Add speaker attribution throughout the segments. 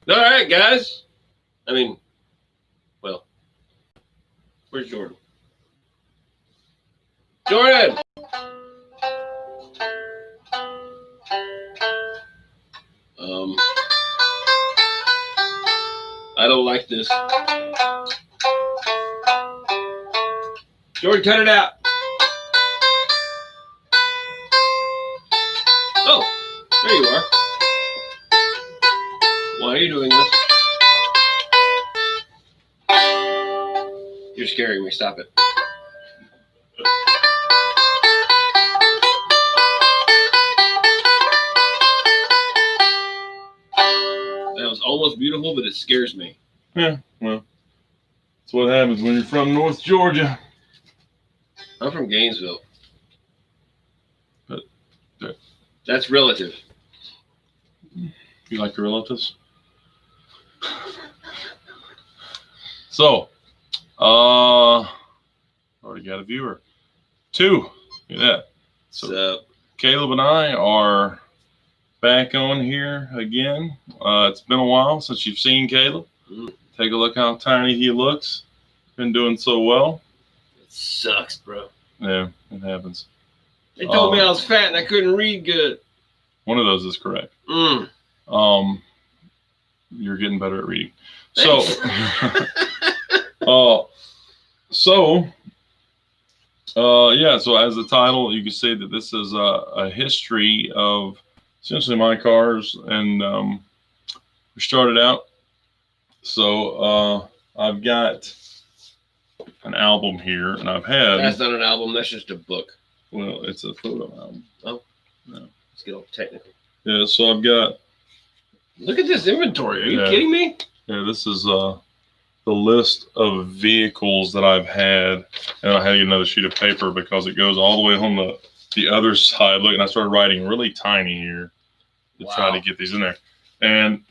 Speaker 1: All right, guys. I mean, well, where's Jordan? Jordan! I don't like this. Jordan, cut it out. Oh, there you are. Why are you doing this? You're scaring me. Stop it. That was almost beautiful, but it scares me.
Speaker 2: Yeah, well, that's what happens when you're from North Georgia.
Speaker 1: I'm from Gainesville.
Speaker 2: But
Speaker 1: that's relative.
Speaker 2: You like your relatives? So, already got a viewer. 2. Look at that. So, Caleb and I are back on here again. It's been a while since you've seen Caleb. Take a look how tiny he looks. Been doing so well.
Speaker 1: It sucks, bro.
Speaker 2: Yeah, it happens.
Speaker 1: They told me I was fat and I couldn't read good.
Speaker 2: One of those is correct. You're getting better at reading.
Speaker 1: Thanks.
Speaker 2: So, yeah, so as the title, you can see that this is a history of essentially my cars, and we started out. So I've got an album here, and I've had...
Speaker 1: That's not an album, that's just a book.
Speaker 2: Well, it's a photo album.
Speaker 1: Oh.
Speaker 2: No.
Speaker 1: Let's get all technical.
Speaker 2: Yeah, so I've got...
Speaker 1: Look at this inventory. Are you kidding me?
Speaker 2: Yeah, this is the list of vehicles that I've had. And I had to get another sheet of paper because it goes all the way on the other side. Look, and I started writing really tiny here to try to get these in there. And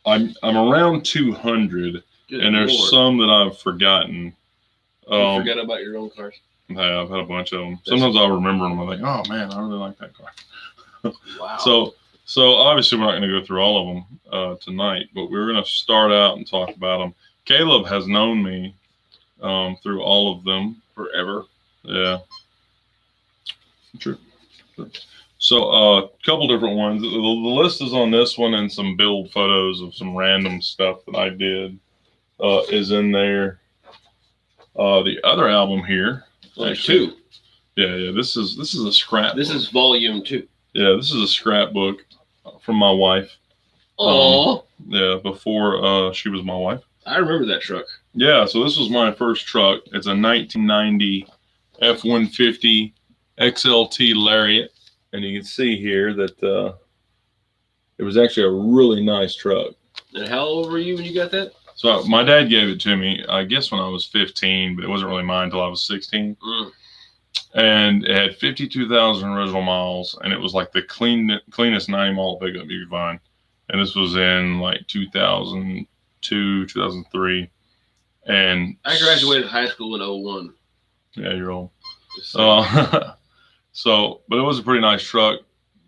Speaker 2: I'm around 200. Good and there's Lord. Some that I've forgotten.
Speaker 1: You forgot about your own cars?
Speaker 2: Yeah, I've had a bunch of them. Sometimes I'll remember them. I'm like, oh man, I really like that car. Wow. So obviously we're not going to go through all of them tonight, but we're going to start out and talk about them. Caleb has known me through all of them
Speaker 1: forever.
Speaker 2: Yeah. True. So a couple different ones. The list is on this one, and some build photos of some random stuff that I did is in there. The other album here.
Speaker 1: There's 2.
Speaker 2: Yeah. This is a scrapbook.
Speaker 1: This is volume 2.
Speaker 2: Yeah, this is a scrapbook from my wife.
Speaker 1: Oh.
Speaker 2: Yeah, before she was my wife.
Speaker 1: I remember that truck.
Speaker 2: Yeah, so this was my first truck. It's a 1990 F-150 XLT Lariat. And you can see here that it was actually a really nice truck.
Speaker 1: And how old were you when you got that?
Speaker 2: So my dad gave it to me, I guess when I was 15, but it wasn't really mine until I was 16. And it had 52,000 original miles, and it was like the cleanest 90-mile pickup you could find. And this was in like 2002, 2003. And
Speaker 1: I graduated high school in 01.
Speaker 2: Yeah, you're old. So, but it was a pretty nice truck.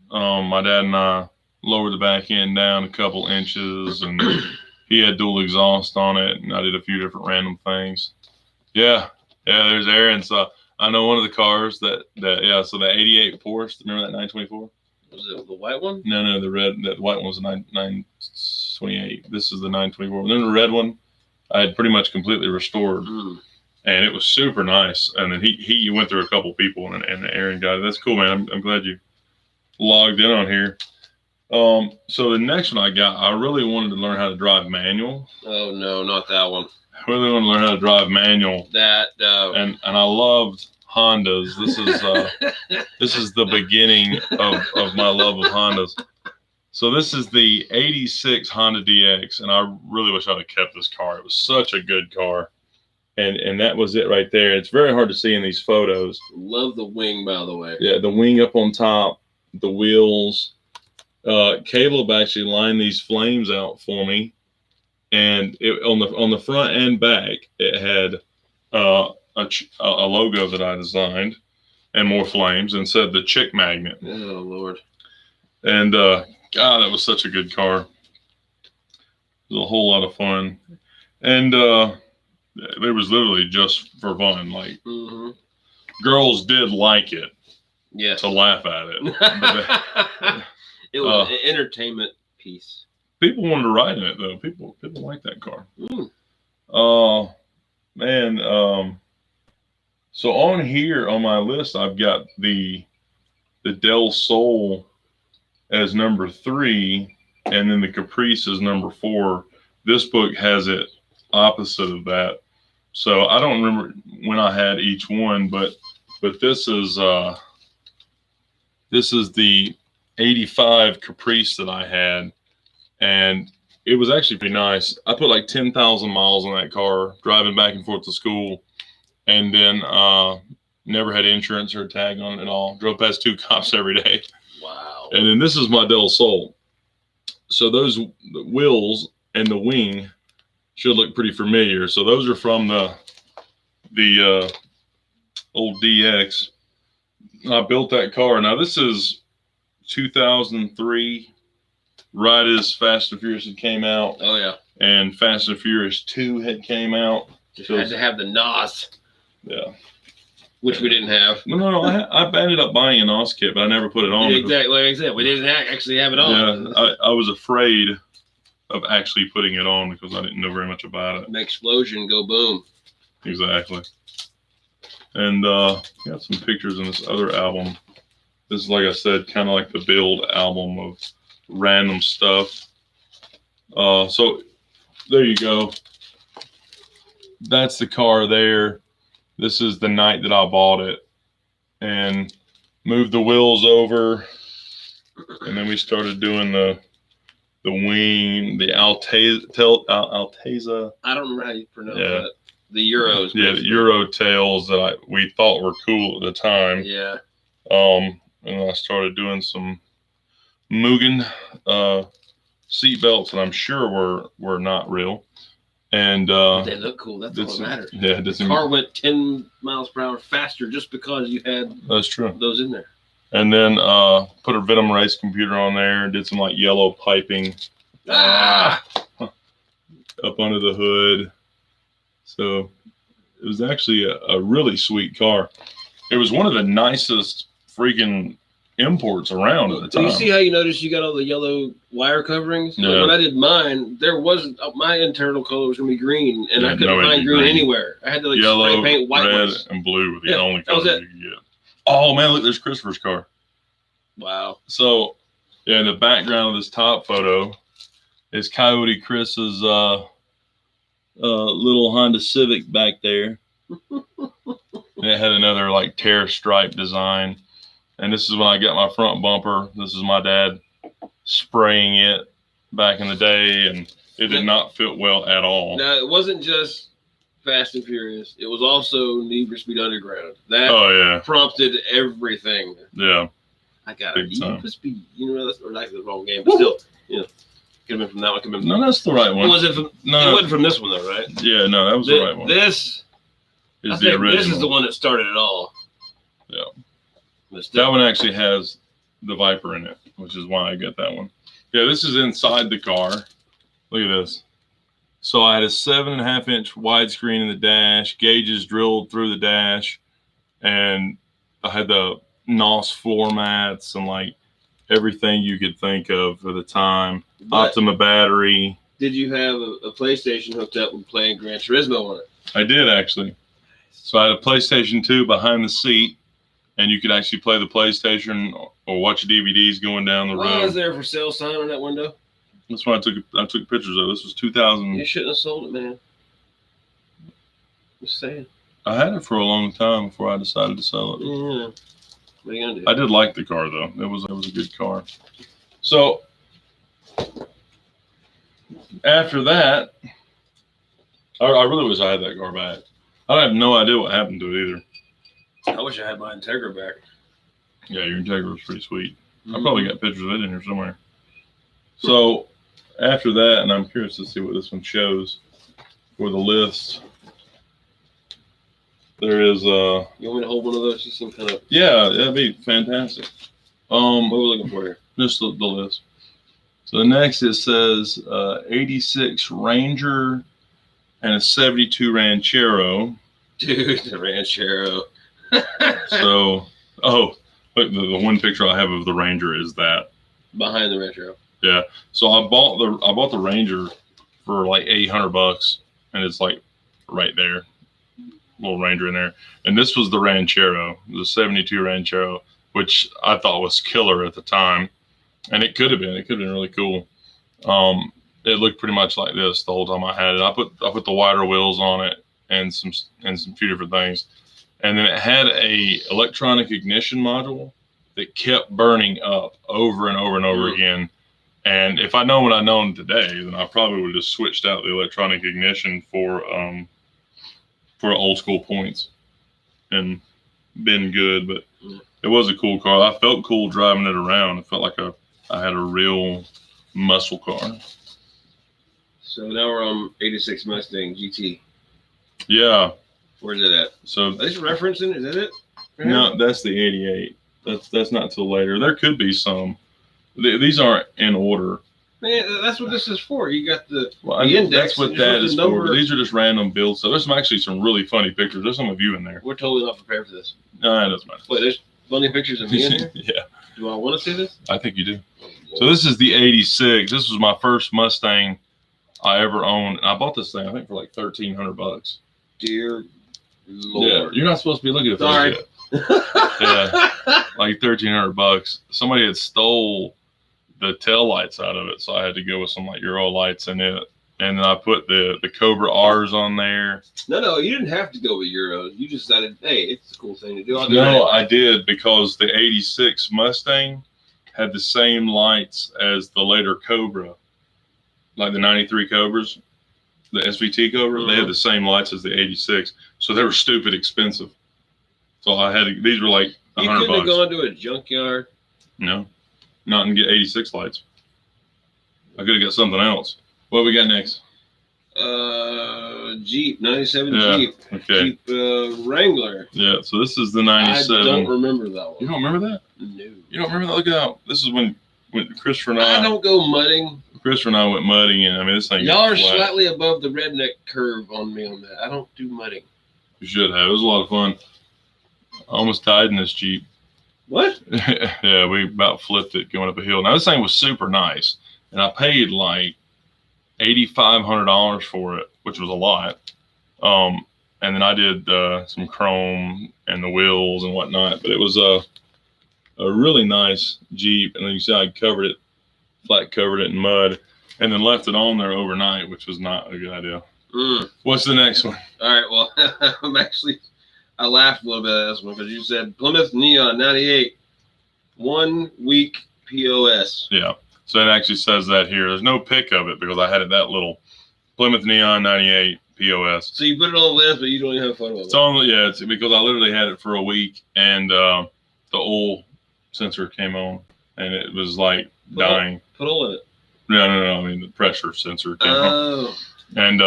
Speaker 2: My dad and I lowered the back end down a couple inches, and he had dual exhaust on it, and I did a few different random things. Yeah, there's Aaron. So I know one of the cars so the 88 Porsche, remember that 924?
Speaker 1: Was it the white one?
Speaker 2: No, that white one was a 928. This is the 924. And then the red one, I had pretty much completely restored. And it was super nice. And then he went through a couple people, and Aaron got it. That's cool, man. I'm glad you logged in on here. So the next one I got, I really wanted to learn how to drive manual.
Speaker 1: Oh no, not that one.
Speaker 2: I really want to learn how to drive manual. And I loved Hondas. This is the beginning of my love of Hondas. So this is the 86 Honda DX, and I really wish I'd have kept this car. It was such a good car. And that was it right there. It's very hard to see in these photos.
Speaker 1: Love the wing, by the way.
Speaker 2: Yeah, the wing up on top, the wheels. Caleb actually lined these flames out for me, and on the front and back, it had a logo that I designed, and more flames, and said the chick magnet.
Speaker 1: Oh Lord!
Speaker 2: And God, that was such a good car. was a whole lot of fun. And it was literally just for fun. Like, girls did like it.
Speaker 1: Yeah.
Speaker 2: To laugh at it.
Speaker 1: It was an entertainment piece.
Speaker 2: People wanted to ride in it though. People like that car. Man. So on here on my list, I've got the Del Sol as number 3, and then the Caprice as number 4. This book has it opposite of that. So I don't remember when I had each one, but this is the 85 Caprice that I had, and it was actually pretty nice. I put like 10,000 miles on that car, driving back and forth to school, and then never had insurance or a tag on it at all. Drove past 2 cops every day.
Speaker 1: Wow.
Speaker 2: And then this is my Del Sol. So those wheels and the wing should look pretty familiar. So those are from the old DX. I built that car. Now this is 2003, right as Fast and Furious had came out.
Speaker 1: Oh yeah.
Speaker 2: And Fast and Furious 2 had came out.
Speaker 1: Just had to have the NOS.
Speaker 2: Yeah.
Speaker 1: Which we didn't have.
Speaker 2: No. I ended up buying a NOS kit, but I never put it on.
Speaker 1: Yeah, exactly. Like I said, we didn't actually have it on.
Speaker 2: Yeah, I was afraid of actually putting it on because I didn't know very much about it.
Speaker 1: An explosion, go boom.
Speaker 2: Exactly. And got some pictures in this other album. This is, like I said, kind of like the build album of random stuff. So there you go. That's the car there. This is the night that I bought it, and moved the wheels over, and then we started doing the wing, the Alteza.
Speaker 1: I don't remember how you pronounce that. The Euros.
Speaker 2: Yeah, the Euro tails that we thought were cool at the time.
Speaker 1: Yeah.
Speaker 2: And I started doing some Mugen seat belts that I'm sure were not real. And
Speaker 1: they look cool. That's all that matters.
Speaker 2: Yeah,
Speaker 1: the car went 10 miles per hour faster just because you had
Speaker 2: that's true.
Speaker 1: Those in there.
Speaker 2: And then put a Venom race computer on there and did some like yellow piping up under the hood. So it was actually a really sweet car. It was one of the nicest freaking imports around at the time.
Speaker 1: You see how you notice you got all the yellow wire coverings?
Speaker 2: Yeah.
Speaker 1: Like when I did mine, there wasn't my internal color was gonna be green, and I couldn't find green anywhere. I had to like
Speaker 2: yellow,
Speaker 1: spray paint white
Speaker 2: red,
Speaker 1: ones.
Speaker 2: and blue were the only colors you could get.
Speaker 1: Oh
Speaker 2: Oh man, look, there's Christopher's car.
Speaker 1: Wow.
Speaker 2: So, yeah, in the background of this top photo is Coyote Chris's little Honda Civic back there. And it had another like tear stripe design. And this is when I got my front bumper. This is my dad spraying it back in the day, and it did not fit well at all.
Speaker 1: Now, it wasn't just Fast and Furious. It was also Need for Speed Underground. That prompted everything.
Speaker 2: Yeah.
Speaker 1: I got a Need for Speed. You know, that's the wrong game, but still, you know, could have been from that one. Could have been
Speaker 2: no, that's the right one.
Speaker 1: It wasn't from, it wasn't from this one, though, right?
Speaker 2: Yeah, no, that was the right one.
Speaker 1: This
Speaker 2: is the original.
Speaker 1: This is the one that started it all.
Speaker 2: Yeah. That one actually has the Viper in it, which is why I got that one. Yeah, this is inside the car. Look at this. So I had a 7.5-inch widescreen in the dash, gauges drilled through the dash, and I had the NOS floor mats and like everything you could think of for the time. But Optima battery.
Speaker 1: Did you have a PlayStation hooked up and playing Gran Turismo on it?
Speaker 2: I did, actually. So I had a PlayStation 2 behind the seat, and you could actually play the PlayStation or watch DVDs going down the road.
Speaker 1: Why is there a for sale sign on that window?
Speaker 2: That's why I took pictures of. This was 2000.
Speaker 1: You shouldn't have sold it, man. Just saying.
Speaker 2: I had it for a long time before I decided to sell it.
Speaker 1: Yeah. What are you gonna do?
Speaker 2: I did like the car though. It was a good car. So after that, I really wish I had that car back. I have no idea what happened to it either.
Speaker 1: I wish I had my Integra back.
Speaker 2: Yeah, your Integra was pretty sweet. I probably got pictures of it in here somewhere. So after that, and I'm curious to see what this one shows for the list. There is
Speaker 1: You want me to hold one of those? You seem kind of.
Speaker 2: Yeah, that'd be fantastic.
Speaker 1: What are we looking for here?
Speaker 2: Just the list. So next it says 86 Ranger and a 72 Ranchero.
Speaker 1: Dude, the Ranchero.
Speaker 2: So, oh, look, the one picture I have of the Ranger is that.
Speaker 1: Behind the Ranchero.
Speaker 2: Yeah. So I bought the Ranger for like $800, and it's like right there. Little Ranger in there. And this was the Ranchero, the 72 Ranchero, which I thought was killer at the time. And it could have been. It could have been really cool. It looked pretty much like this the whole time I had it. I put the wider wheels on it and some few different things. And then it had a electronic ignition module that kept burning up over and over and over again. And if I'd known what I'd known today, then I probably would have just switched out the electronic ignition for old school points and been good. But it was a cool car. I felt cool driving it around. It felt like I had a real muscle car.
Speaker 1: So now we're on 86 Mustang GT.
Speaker 2: Yeah.
Speaker 1: Where's it at? So are they referencing? Is that it?
Speaker 2: No, that's the 88. That's not till later. There could be some. These aren't in order.
Speaker 1: Man, that's what this is for. You got the index.
Speaker 2: That's what that is for. These are just random builds. So there's some really funny pictures. There's some of you in there.
Speaker 1: We're totally not prepared for this.
Speaker 2: No, it doesn't matter.
Speaker 1: Wait, there's funny pictures of me in here?
Speaker 2: Yeah.
Speaker 1: Do I want to see this?
Speaker 2: I think you do. So this is the 86. This was my first Mustang I ever owned. And I bought this thing, I think, for like $1,300.
Speaker 1: Dear Lord.
Speaker 2: Yeah, you're not supposed to be looking at this yet. Yeah, like $1,300. Somebody had stole the tail lights out of it, so I had to go with some like Euro lights in it. And then I put the Cobra R's on there.
Speaker 1: No, you didn't have to go with Euros. You just decided, hey, it's a cool thing to do.
Speaker 2: No, I did, because the 86 Mustang had the same lights as the later Cobra, like the 93 Cobras, the SVT Cobra. They had the same lights as the 86, so they were stupid expensive. So these were like $100.
Speaker 1: You couldn't have gone to a junkyard?
Speaker 2: No, not and get 86 lights. I could have got something else. What we got next?
Speaker 1: Jeep, 97 Jeep.
Speaker 2: Okay.
Speaker 1: Jeep Wrangler.
Speaker 2: Yeah, so this is the 97.
Speaker 1: I don't remember that one.
Speaker 2: You don't remember that?
Speaker 1: No.
Speaker 2: You don't remember that? Look out. This is when Christopher and
Speaker 1: I don't go mudding.
Speaker 2: Christopher and I went mudding, and I mean, this thing.
Speaker 1: Y'all are slightly above the redneck curve on me on that. I don't do mudding.
Speaker 2: You should have. It was a lot of fun. I almost died in this Jeep.
Speaker 1: What?
Speaker 2: Yeah, we about flipped it going up a hill. Now, this thing was super nice, and I paid like $8,500 for it, which was a lot. And then I did some chrome and the wheels and whatnot, but it was a really nice Jeep. And then you see I flat covered it in mud, and then left it on there overnight, which was not a good idea. What's the next one?
Speaker 1: All right, well, I laughed a little bit at this one because you said Plymouth Neon 98, 1 week POS.
Speaker 2: Yeah. So it actually says that here. There's no pic of it because I had it that little. Plymouth Neon 98 POS.
Speaker 1: So you put it on the list, but you don't even have a photo of it.
Speaker 2: It's because I literally had it for a week, and the oil sensor came on, and it was like dying.
Speaker 1: Put oil in it.
Speaker 2: No. I mean, the pressure sensor came on. And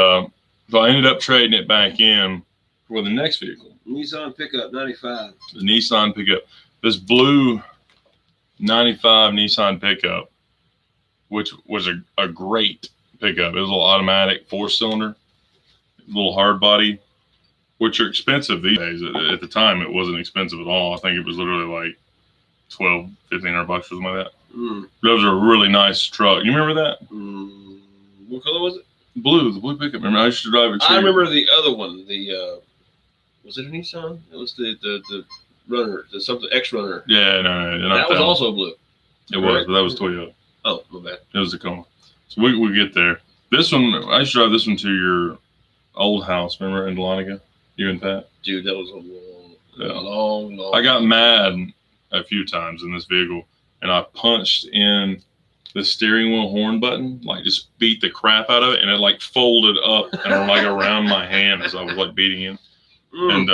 Speaker 2: so I ended up trading it back in for the next vehicle.
Speaker 1: Nissan pickup 95.
Speaker 2: The Nissan pickup. This blue 95 Nissan pickup, which was a great pickup. It was a little automatic 4-cylinder, little hard body, which are expensive these days. At the time, it wasn't expensive at all. I think it was literally like $1,200-$1,500 or something like that. Those are a really nice truck. You remember that?
Speaker 1: What color was it?
Speaker 2: Blue, the blue pickup. Remember, I used to drive it too.
Speaker 1: I remember the other one. The was it a Nissan? It was the Runner, the something X Runner.
Speaker 2: Yeah, no.
Speaker 1: That was also blue.
Speaker 2: It was, but that was Toyota.
Speaker 1: Oh, my bad.
Speaker 2: It was a Tacoma. So we get there. This one, I used to drive this one to your old house. Remember in Dahlonega? You and Pat?
Speaker 1: Dude, that was a long.
Speaker 2: I got mad a few times in this vehicle, and I punched in the steering wheel horn button, like just beat the crap out of it, and it like folded up and like around my hand as I was like beating in. And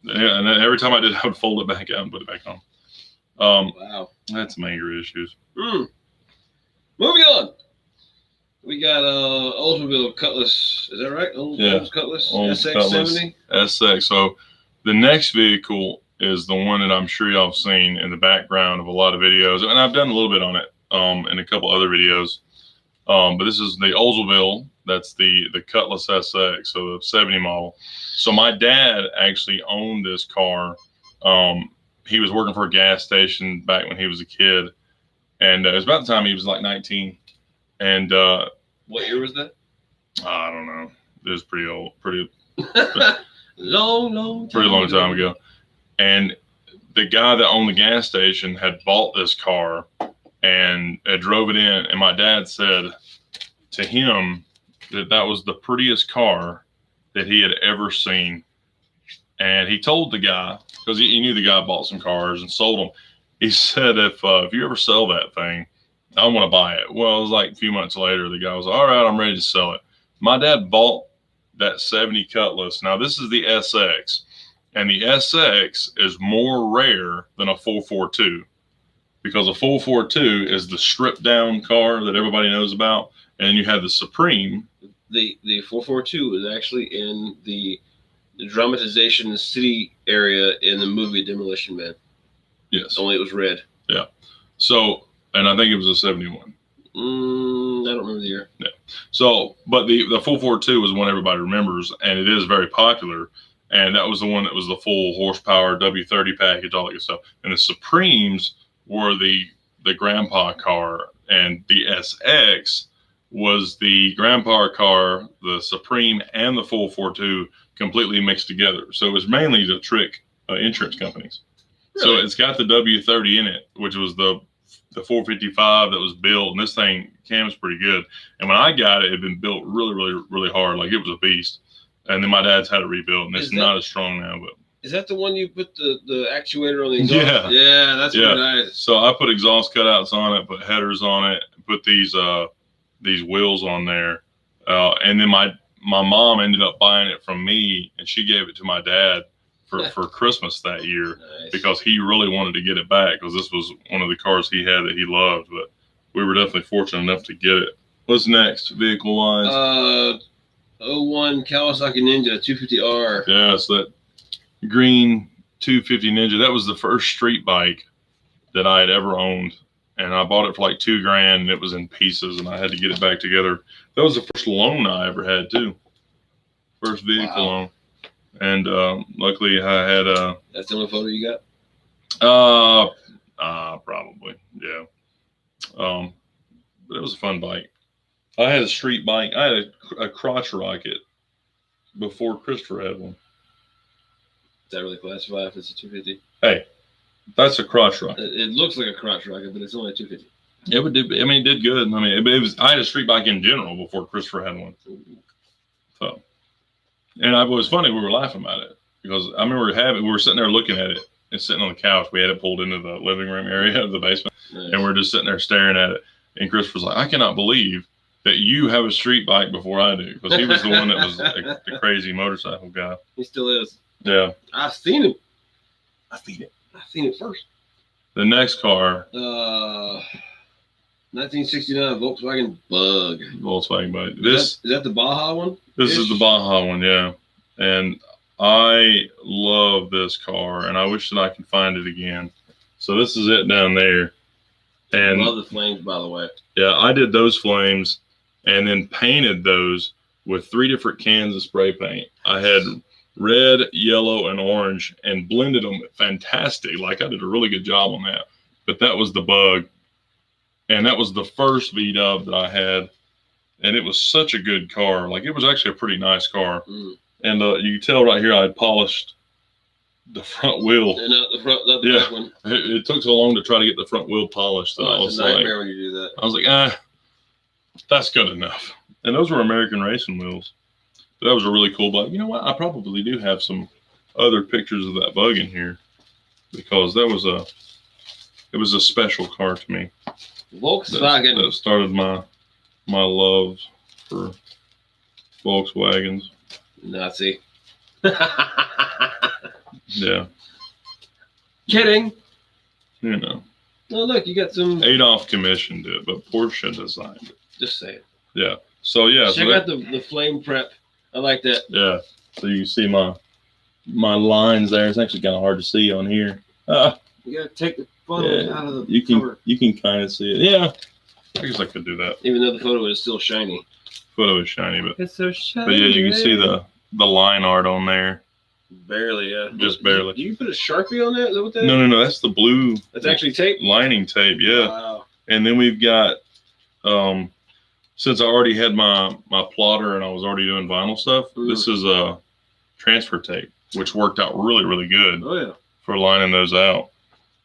Speaker 2: and every time I did, I would fold it back out and put it back on.
Speaker 1: Wow.
Speaker 2: That's some anger issues.
Speaker 1: Moving on. We got Oldsmobile Cutlass. Is that right? Olds Cutlass SX70.
Speaker 2: SX. So the next vehicle is the one that I'm sure y'all have seen in the background of a lot of videos, and I've done a little bit on it in a couple other videos. But this is the Oldsmobile. That's the Cutlass SX, so the 70 model. So my dad actually owned this car. He was working for a gas station back when he was a kid, and it was about the time he was like 19. And
Speaker 1: what year was that?
Speaker 2: I don't know. It was pretty old, pretty
Speaker 1: long
Speaker 2: time ago. And the guy that owned the gas station had bought this car and drove it in. And my dad said to him that that was the prettiest car that he had ever seen. And he told the guy, because he knew the guy bought some cars and sold them. He said, if you ever sell that thing, I want to buy it. Well, it was like a few months later, the guy was like, all right, I'm ready to sell it. My dad bought that 70 Cutlass. Now, this is the SX. And the SX is more rare than a 442, because a 442 is the stripped down car that everybody knows about. And then you have the Supreme.
Speaker 1: The 442 is actually in the dramatization city area in the movie Demolition Man.
Speaker 2: Yes.
Speaker 1: Only it was red.
Speaker 2: Yeah. So, and I think it was a 71.
Speaker 1: I don't remember the year.
Speaker 2: Yeah. So, but the 442 is one everybody remembers, and it is very popular. And that was the one that was the full horsepower W30 package, all that good stuff. And the Supremes were the grandpa car, and the SX was the grandpa car, the Supreme, and the 442 completely mixed together. So it was mainly to trick insurance companies. Really? So it's got the W30 in it, which was the 455 that was built, and this thing cam's pretty good. And when I got it, it had been built really, really, really hard, like it was a beast. And then my dad's had it rebuilt, and it's not as strong now. But
Speaker 1: is that the one you put the actuator on the exhaust? Yeah, that's really nice.
Speaker 2: So I put exhaust cutouts on it, put headers on it, put these wheels on there, and then my mom ended up buying it from me, and she gave it to my dad for Christmas that year. Nice. Because he really wanted to get it back, because this was one of the cars he had that he loved. But we were definitely fortunate enough to get it. What's next, vehicle wise?
Speaker 1: 01 Kawasaki Ninja 250R.
Speaker 2: Yeah, it's that green 250 Ninja. That was the first street bike that I had ever owned, and I bought it for like $2,000, and it was in pieces, and I had to get it back together. That was the first loan I ever had too. First vehicle loan, and luckily I had
Speaker 1: That's the only photo you got?
Speaker 2: Probably, yeah. But it was a fun bike. I had a street bike. I had a crotch rocket before Christopher had one.
Speaker 1: Does that really classify if it's a 250?
Speaker 2: Hey, that's a crotch rocket.
Speaker 1: It looks like a crotch rocket, but it's only a 250.
Speaker 2: It would do. I mean, it did good. I mean, it was. I had a street bike in general before Christopher had one. So, and it was funny. We were laughing about it because I remember we were sitting there looking at it and sitting on the couch. We had it pulled into the living room area of the basement, nice. And we're just sitting there staring at it. And Christopher's like, I cannot believe that you have a street bike before I do, because he was the one that was the crazy motorcycle guy.
Speaker 1: He still is.
Speaker 2: Yeah.
Speaker 1: I've seen him. I've seen it first.
Speaker 2: The next car.
Speaker 1: 1969 Volkswagen Bug.
Speaker 2: Volkswagen Bug.
Speaker 1: Is that the Baja one?
Speaker 2: This is the Baja one, yeah. And I love this car, and I wish that I could find it again. So this is it down there. And
Speaker 1: I love the flames, by the way.
Speaker 2: Yeah, I did those flames and then painted those with 3 different cans of spray paint. I had red, yellow, and orange and blended them fantastic. Like, I did a really good job on that. But that was the Bug. And that was the first V-Dub that I had. And it was such a good car. Like, it was actually a pretty nice car. Mm. And you can tell right here I had polished the front wheel.
Speaker 1: And not the front, not the back one.
Speaker 2: It took so long to try to get the front wheel polished that I was like,
Speaker 1: when you do that.
Speaker 2: I was like, that's good enough. And those were American racing wheels. But that was a really cool bike. You know what? I probably do have some other pictures of that Bug in here, because it was a special car to me.
Speaker 1: Volkswagen.
Speaker 2: That started my love for Volkswagens.
Speaker 1: Nazi.
Speaker 2: Yeah.
Speaker 1: Kidding.
Speaker 2: You know.
Speaker 1: Oh, look, you got some.
Speaker 2: Adolf commissioned it, but Porsche designed it.
Speaker 1: Just saying.
Speaker 2: Yeah. So yeah.
Speaker 1: Check out the flame prep. I like that.
Speaker 2: Yeah. So you can see my lines there. It's actually kind of hard to see on here.
Speaker 1: You gotta take the photos out of the cover.
Speaker 2: You can kind of see it. Yeah, I guess I could do that.
Speaker 1: Even though the photo is still shiny.
Speaker 2: Photo is shiny, but
Speaker 1: it's so shiny.
Speaker 2: But yeah, you can see the line art on there.
Speaker 1: Barely, yeah.
Speaker 2: Just barely.
Speaker 1: Do you put a Sharpie on that? Is that what that is?
Speaker 2: No. That's the blue.
Speaker 1: That's actually tape?
Speaker 2: Lining tape, yeah.
Speaker 1: Wow.
Speaker 2: And then we've got, since I already had my plotter and I was already doing vinyl stuff, this is a transfer tape, which worked out really, really good.
Speaker 1: Oh, yeah.
Speaker 2: For lining those out.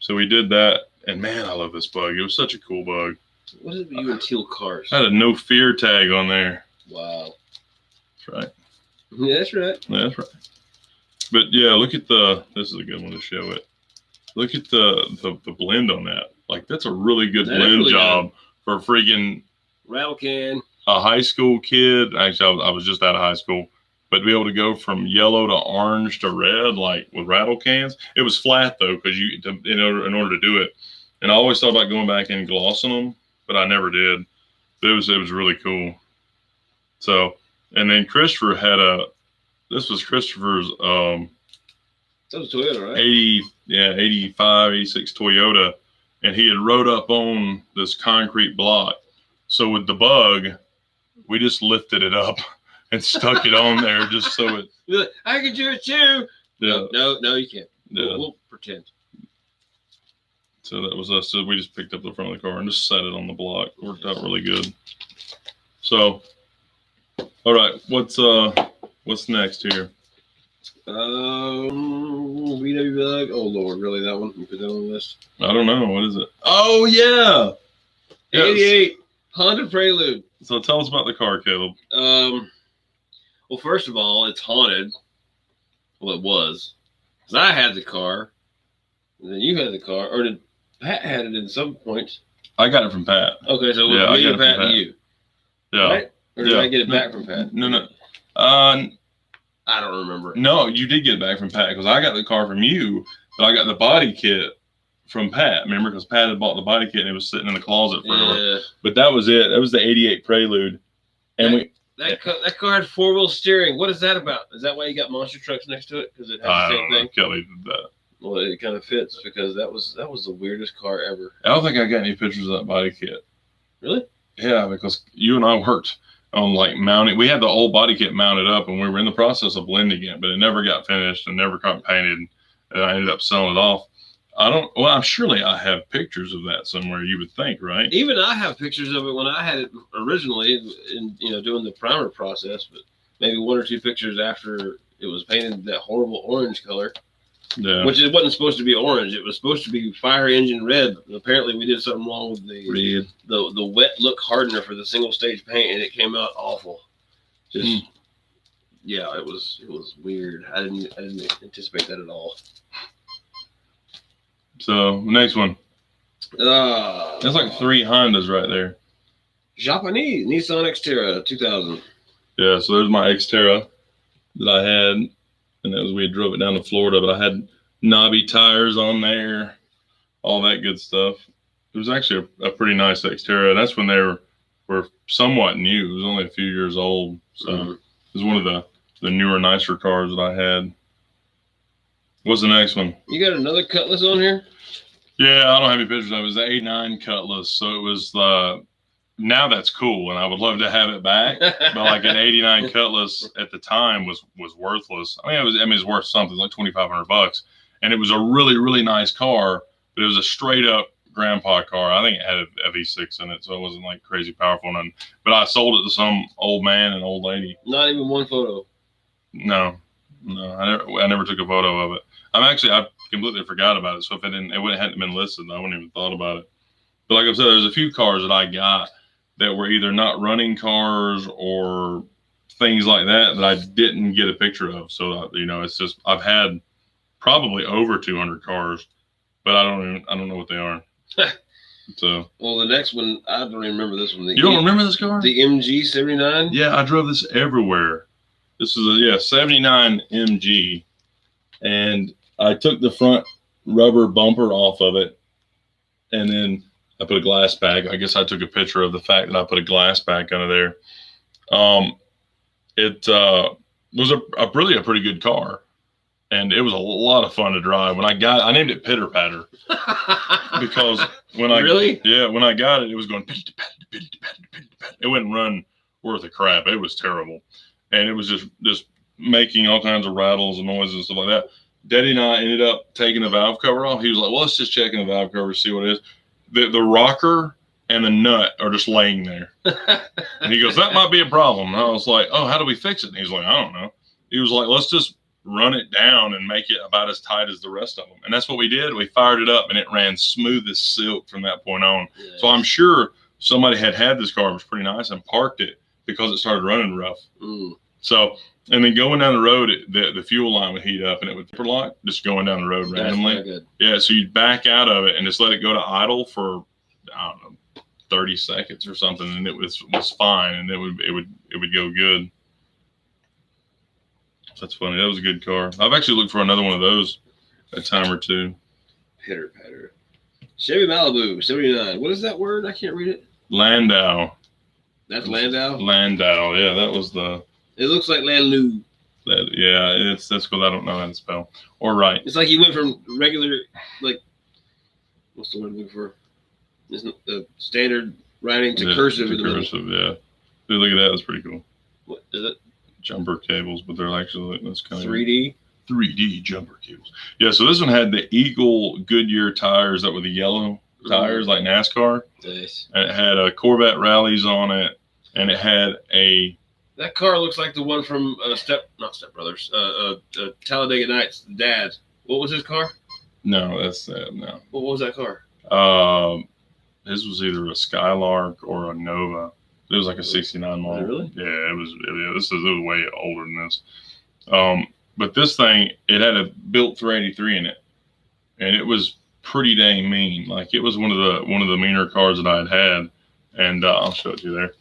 Speaker 2: So we did that, and man, I love this bug. It was such a cool bug.
Speaker 1: What is it with you and teal cars?
Speaker 2: I had a no fear tag on there.
Speaker 1: Wow.
Speaker 2: That's right.
Speaker 1: Yeah, that's right.
Speaker 2: Yeah, that's right. But yeah, look at this is a good one to show it. Look at the blend on that. Like, that's a really good blend job for a freaking
Speaker 1: rattle can.
Speaker 2: A high school kid. Actually, I was just out of high school. But to be able to go from yellow to orange to red, like with rattle cans, it was flat though, because in order to do it. And I always thought about going back and glossing them, but I never did. But it was really cool. So, and then Christopher had this was Christopher's
Speaker 1: that was Toyota, right?
Speaker 2: 85, 86 Toyota, and he had rode up on this concrete block. So with the bug, we just lifted it up and stuck it on there just so it.
Speaker 1: Like, I can do it too.
Speaker 2: Yeah.
Speaker 1: No, you can't.
Speaker 2: Yeah.
Speaker 1: We'll pretend.
Speaker 2: So that was us. So we just picked up the front of the car and just set it on the block. Worked out really good. So, all right, what's next here?
Speaker 1: VW bug. Oh Lord, really that one? You put that on the list?
Speaker 2: I don't know. What is it? Oh yeah.
Speaker 1: 88 Honda Prelude.
Speaker 2: So tell us about the car, Caleb.
Speaker 1: Well, first of all, it's haunted. Well, it was. Because I had the car. And then you had the car. Or did Pat had it at some point?
Speaker 2: I got it from Pat.
Speaker 1: Okay, so yeah, me and Pat to you.
Speaker 2: Yeah.
Speaker 1: Right? Or did I get it back from Pat?
Speaker 2: No.
Speaker 1: I don't remember.
Speaker 2: No, you did get it back from Pat because I got the car from you, but I got the body kit from Pat. Remember, because Pat had bought the body kit and it was sitting in the closet forever. Yeah. But that was it. That was the 88 Prelude. And
Speaker 1: that car had four-wheel steering. What is that about? Is that why you got monster trucks next to it? Because it has the same thing.
Speaker 2: Kelly did that.
Speaker 1: Well, it kind of fits because that was the weirdest car ever.
Speaker 2: I don't think I got any pictures of that body kit.
Speaker 1: Really?
Speaker 2: Yeah, because you and I worked on like mounting. We had the old body kit mounted up, and we were in the process of blending it, but it never got finished and never got painted. And I ended up selling it off. I'm surely I have pictures of that somewhere. You would think, right?
Speaker 1: Even I have pictures of it when I had it originally, in doing the primer process. But maybe one or two pictures after it was painted that horrible orange color.
Speaker 2: Yeah.
Speaker 1: Which it wasn't supposed to be orange. It was supposed to be fire engine red. Apparently, we did something wrong with the wet look hardener for the single stage paint, and it came out awful. Just yeah, it was weird. I didn't anticipate that at all.
Speaker 2: So next one. That's like 3 Hondas right there.
Speaker 1: Japanese Nissan Xterra 2000.
Speaker 2: Yeah, so there's my Xterra that I had. And that was, we drove it down to Florida, but I had knobby tires on there, all that good stuff. It was actually a pretty nice Xterra. That's when they were somewhat new. It was only a few years old. So it was one of the newer, nicer cars that I had. What's the next one?
Speaker 1: You got another Cutlass on here?
Speaker 2: Yeah, I don't have any pictures of it. It was the 89 Cutlass. So it was now that's cool, and I would love to have it back. But like an 89 Cutlass at the time was worthless. I mean, it was worth something like $2,500, and it was a really, really nice car. But it was a straight up grandpa car. I think it had a V6 in it, so it wasn't like crazy powerful. None. But I sold it to some old man and old lady.
Speaker 1: Not even one photo.
Speaker 2: No, I never took a photo of it. I completely forgot about it. So if hadn't been listed, I wouldn't even thought about it. But like I said, there's a few cars that I got that were either not running cars or things like that I didn't get a picture of. So, it's just, I've had probably over 200 cars, but I don't know what they are. So. Well,
Speaker 1: the next one, I don't even remember this one.
Speaker 2: You don't remember this car?
Speaker 1: The MG 79?
Speaker 2: Yeah, I drove this everywhere. This is a 79 MG. And I took the front rubber bumper off of it. And then I put a glass back. I guess I took a picture of the fact that I put a glass back under there. It was really a pretty good car. and it was a lot of fun to drive. When I got it, I named it Pitter Patter because when I when I got it, it was going it wouldn't run worth a crap. It was terrible, and it was just making all kinds of rattles and noises and stuff like that. Daddy and I ended up taking the valve cover off. He was like, "Well, let's just check in the valve cover, see what it is." The rocker and the nut are just laying there, and he goes, "That might be a problem." And I was like, "Oh, how do we fix it?" And he's like, "I don't know." He was like, "Let's just run it down and make it about as tight as the rest of them." And that's what we did. We fired it up and it ran smooth as silk from that point on. Yes. So I'm sure somebody had this car, it was pretty nice, and parked it because it started running rough. So, and then going down the road, the fuel line would heat up and it would lock just going down the road randomly. That's good. Yeah. So you'd back out of it and just let it go to idle for, I don't know, 30 seconds or something. And it was fine. And it would go good. That's funny. That was a good car. I've actually looked for another one of those a time or two.
Speaker 1: Pitter Patter. Chevy Malibu, 79. What is that word? I can't read it.
Speaker 2: Landau.
Speaker 1: That's Landau?
Speaker 2: Landau. Yeah, that was the...
Speaker 1: It looks like Landau.
Speaker 2: Yeah, that's because I don't know how to spell. Or write.
Speaker 1: It's like you went from regular, like, what's the word I'm looking for? Isn't the standard writing to cursive?
Speaker 2: To cursive, yeah. Dude, look at that. That's pretty cool.
Speaker 1: What is it?
Speaker 2: Jumper cables, but they're actually that's kind of
Speaker 1: 3D
Speaker 2: jumper cables. Yeah, so this one had the Eagle Goodyear tires that were the yellow tires like NASCAR.
Speaker 1: Nice.
Speaker 2: And it had a Corvette rallies on it, and it had a.
Speaker 1: That car looks like the one from not Step Brothers, Talladega Nights. Dad, what was his car?
Speaker 2: No, that's no.
Speaker 1: What was that car?
Speaker 2: His was either a Skylark or a Nova. It was like a 69 model.
Speaker 1: Really?
Speaker 2: Yeah, it was. It was way older than this. But this thing, it had a built 383 in it, and it was pretty dang mean. Like it was one of the meaner cars that I had, and I'll show it to you there.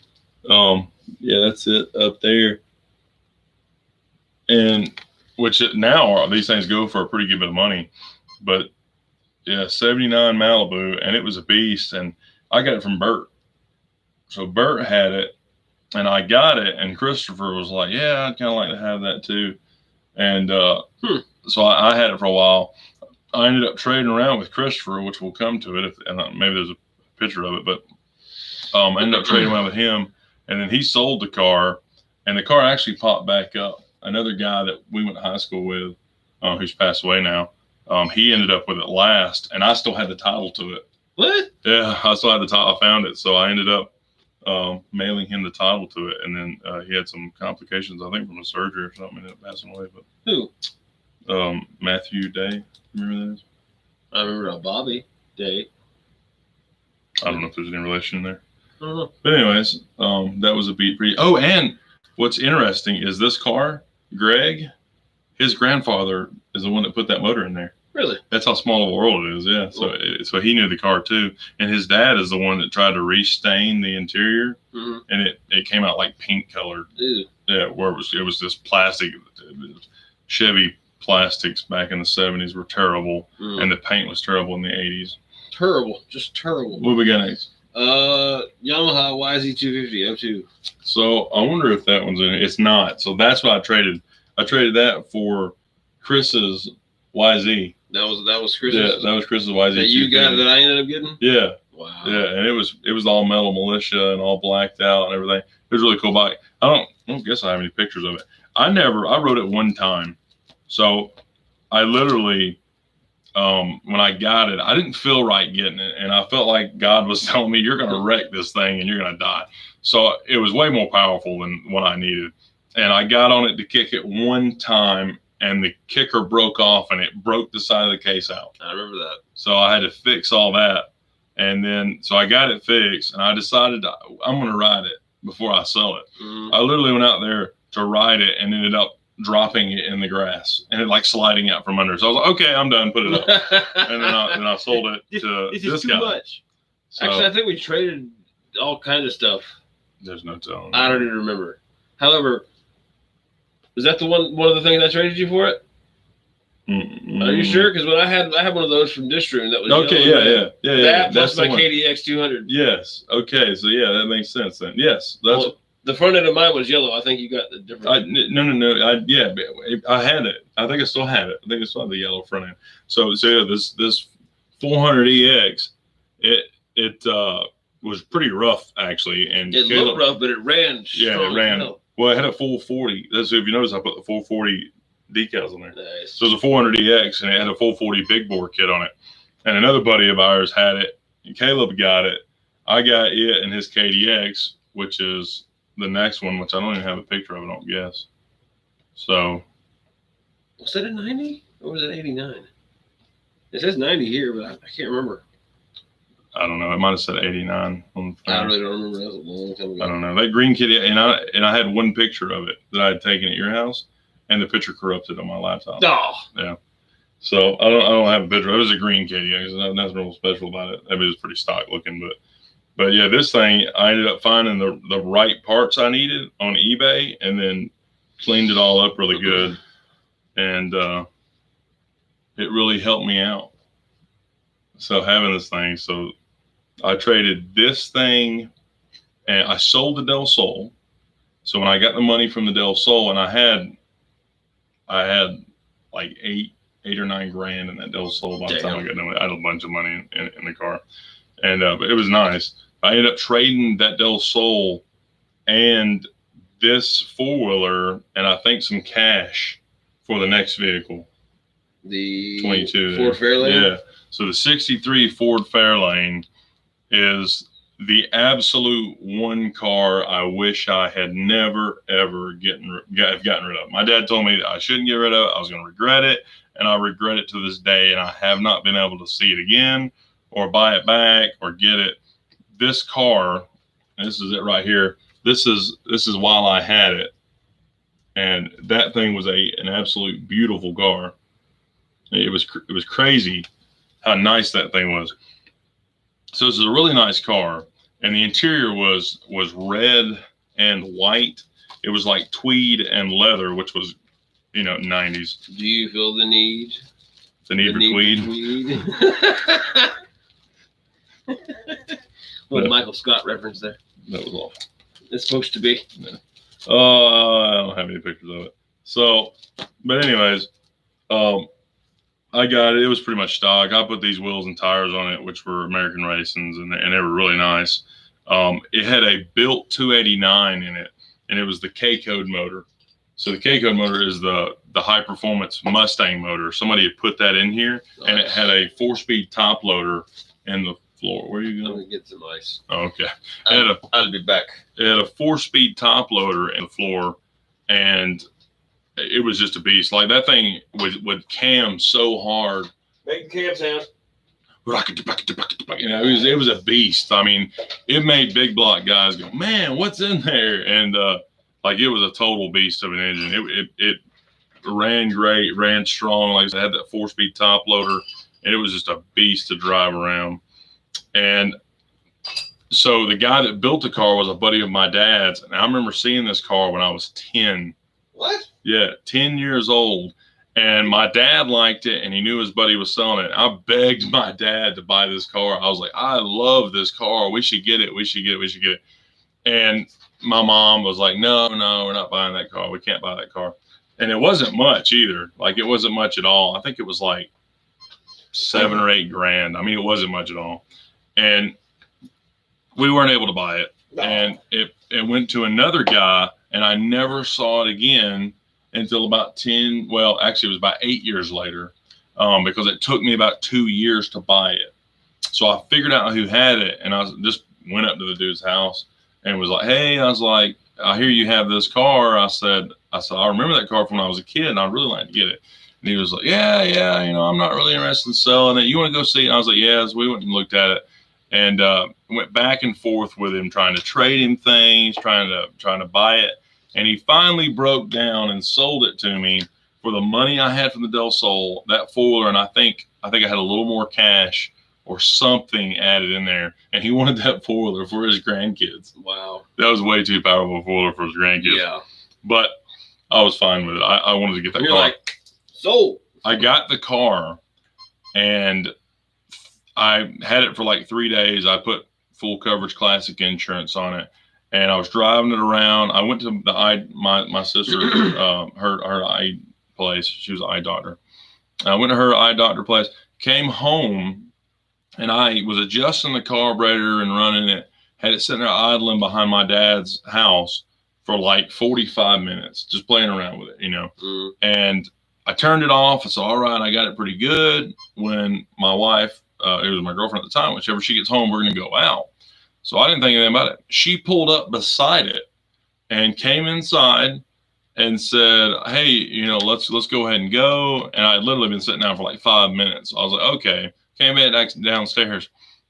Speaker 2: Yeah, that's it up there. And now these things go for a pretty good bit of money, but yeah, 79 Malibu, and it was a beast. And I got it from Bert. So Bert had it, and I got it, and Christopher was like, "Yeah, I'd kind of like to have that too." And so I had it for a while. I ended up trading around with Christopher, which we'll come to it, and maybe there's a picture of it, but I ended up trading around with him, and then he sold the car, and the car actually popped back up. Another guy that we went to high school with, who's passed away now, he ended up with it last, and I still had the title to it.
Speaker 1: What?
Speaker 2: Yeah, I still had the title. I found it, so I ended up mailing him the title to it, and then he had some complications, I think, from a surgery or something, and ended up passing away. But
Speaker 1: who?
Speaker 2: Matthew Day. Remember that?
Speaker 1: I remember Bobby Day.
Speaker 2: I don't know if there's any relation in there.
Speaker 1: I don't know.
Speaker 2: But anyways, that was a beat for you. Oh, and what's interesting is this car, Greg, his grandfather is the one that put that motor in there.
Speaker 1: Really?
Speaker 2: That's how small the world is, yeah. Cool. So he knew the car too, and his dad is the one that tried to restain the interior, and it came out like pink colored.
Speaker 1: Ew.
Speaker 2: Yeah, where it was this plastic. Chevy plastics back in the 70s were terrible, and the paint was terrible in the 80s.
Speaker 1: Terrible, just terrible.
Speaker 2: What we got next?
Speaker 1: Yamaha YZ250 02.
Speaker 2: So I wonder if that one's in it. It's not. So that's why I traded. I traded that for Chris's YZ.
Speaker 1: That was Chris's.
Speaker 2: Yeah, that was Chris's YZ.
Speaker 1: That you got that I ended up getting.
Speaker 2: Yeah.
Speaker 1: Wow.
Speaker 2: Yeah, and it was all metal militia and all blacked out and everything. It was a really cool bike. I don't guess I have any pictures of it. I rode it one time. So I literally, when I got it, I didn't feel right getting it, and I felt like God was telling me, "You're gonna wreck this thing and you're gonna die." So it was way more powerful than what I needed, and I got on it to kick it one time, and the kicker broke off and it broke the side of the case out.
Speaker 1: I remember that.
Speaker 2: So I had to fix all that. And then, so I got it fixed, and I decided I'm going to ride it before I sell it. I literally went out there to ride it and ended up dropping it in the grass and it like sliding out from under. So I was like, okay, I'm done. Put it up. And then I sold it to this guy. Too much.
Speaker 1: So, actually, I think we traded all kinds of stuff.
Speaker 2: There's no telling.
Speaker 1: I don't even remember. However, is that one of the things I traded you for it? Are you sure? Because when I had one of those from Distrum that was
Speaker 2: okay. Yeah.
Speaker 1: That's my KDX 200.
Speaker 2: Yes. Okay. So yeah, that makes sense then. Yes.
Speaker 1: The front end of mine was yellow. I think you got the different.
Speaker 2: No. Yeah, I had it. I think I still have it. I think I still have the yellow front end. So yeah, this 400EX, it was pretty rough actually, and
Speaker 1: it looked rough, but it ran.
Speaker 2: Yeah, it ran. Well, it had a full 40. That's if you notice, I put the full 40 decals on there.
Speaker 1: Nice.
Speaker 2: So it was a 400EX, and it had a full 40 big bore kit on it. And another buddy of ours had it, and Caleb got it. I got it and his KDX, which is the next one, which I don't even have a picture of, I don't guess. So.
Speaker 1: Was that a 90 or was it 89? It says 90 here, but I can't remember.
Speaker 2: I don't know. It might have said 89.
Speaker 1: I really don't remember. That was a long time ago.
Speaker 2: I don't know. That green kitty, and I had one picture of it that I had taken at your house, and the picture corrupted on my laptop.
Speaker 1: Oh.
Speaker 2: Yeah. So I don't have a picture. It was a green kitty. There's nothing real special about it. It was pretty stock looking, but yeah, this thing I ended up finding the right parts I needed on eBay, and then cleaned it all up really good, and it really helped me out. So having this thing, so I traded this thing, and I sold the Del Sol. So when I got the money from the Del Sol, and I had like eight or 9 grand in that Del Sol by the time I got done with it. I had a bunch of money in the car, and but it was nice. I ended up trading that Del Sol and this 4-wheeler, and I think some cash for the next vehicle.
Speaker 1: The
Speaker 2: 22
Speaker 1: Ford Fairlane.
Speaker 2: Yeah. So the 63 Ford Fairlane is the absolute one car I wish I had never, ever gotten rid of. My dad told me that I shouldn't get rid of it. I was going to regret it, and I regret it to this day, and I have not been able to see it again or buy it back or get it. This car, and this is it right here, this is while I had it, and that thing was an absolute beautiful car. It was crazy how nice that thing was. So this is a really nice car, and the interior was red and white. It was like tweed and leather, which was, 90s.
Speaker 1: Do you feel the need?
Speaker 2: The need for tweed?
Speaker 1: What Michael Scott reference there?
Speaker 2: That was awful.
Speaker 1: It's supposed to be.
Speaker 2: Yeah. I don't have any pictures of it. So, but anyways, I got it. It was pretty much stock. I put these wheels and tires on it, which were American Racings, and they were really nice. It had a built 289 in it, and it was the K-Code motor. So the K-Code motor is the high performance Mustang motor. Somebody had put that in here, and it had a 4-speed top loader in the floor. Where are you going?
Speaker 1: I'm gonna get some ice.
Speaker 2: Oh, okay.
Speaker 1: I'll be back.
Speaker 2: It had a 4-speed top loader in the floor, and it was just a beast. Like that thing would cam so hard.
Speaker 1: Make the cam sound.
Speaker 2: It was a beast. I mean, it made big block guys go, man, what's in there? And like it was a total beast of an engine. It ran great, ran strong. Like I said, it had that 4-speed top loader, and it was just a beast to drive around. And so the guy that built the car was a buddy of my dad's, and I remember seeing this car when I was 10.
Speaker 1: What?
Speaker 2: Yeah, 10 years old. And my dad liked it, and he knew his buddy was selling it. I begged my dad to buy this car. I was like, I love this car. We should get it. We should get it. We should get it. And my mom was like, no, we're not buying that car. We can't buy that car. And it wasn't much either. Like, it wasn't much at all. I think it was like 7 or 8 grand. I mean, it wasn't much at all. And we weren't able to buy it. No. And it went to another guy, and I never saw it again until about 10, well, actually it was about 8 years later, because it took me about 2 years to buy it. So I figured out who had it, and I just went up to the dude's house and was like, hey, I was like, I hear you have this car. I said, I remember that car from when I was a kid, and I'd really like to get it. And he was like, yeah, I'm not really interested in selling it. You want to go see it? And I was like, yeah. So we went and looked at it, and went back and forth with him, trying to trade him things, trying to buy it. And he finally broke down and sold it to me for the money I had from the Del Sol, that 4-wheeler, and I think I had a little more cash or something added in there. And he wanted that 4-wheeler for his grandkids. Wow. That was way too powerful a 4-wheeler for his grandkids. Yeah. But I was fine with it. I wanted to get that car.
Speaker 1: You're like, sold.
Speaker 2: I got the car, and I had it for like 3 days. I put full coverage classic insurance on it. and I was driving it around. I went to my sister, her eye place. She was an eye doctor. I went to her eye doctor place, came home, and I was adjusting the carburetor and running it. Had it sitting there idling behind my dad's house for like 45 minutes, just playing around with it, you know. And I turned it off. I said, all right, I got it pretty good. When my wife, it was my girlfriend at the time, whichever she gets home, we're going to go out. So I didn't think anything about it. She pulled up beside it and came inside and said, hey, you know, let's go ahead and go. And I had literally been sitting down for like 5 minutes. I was like, okay. Came back downstairs,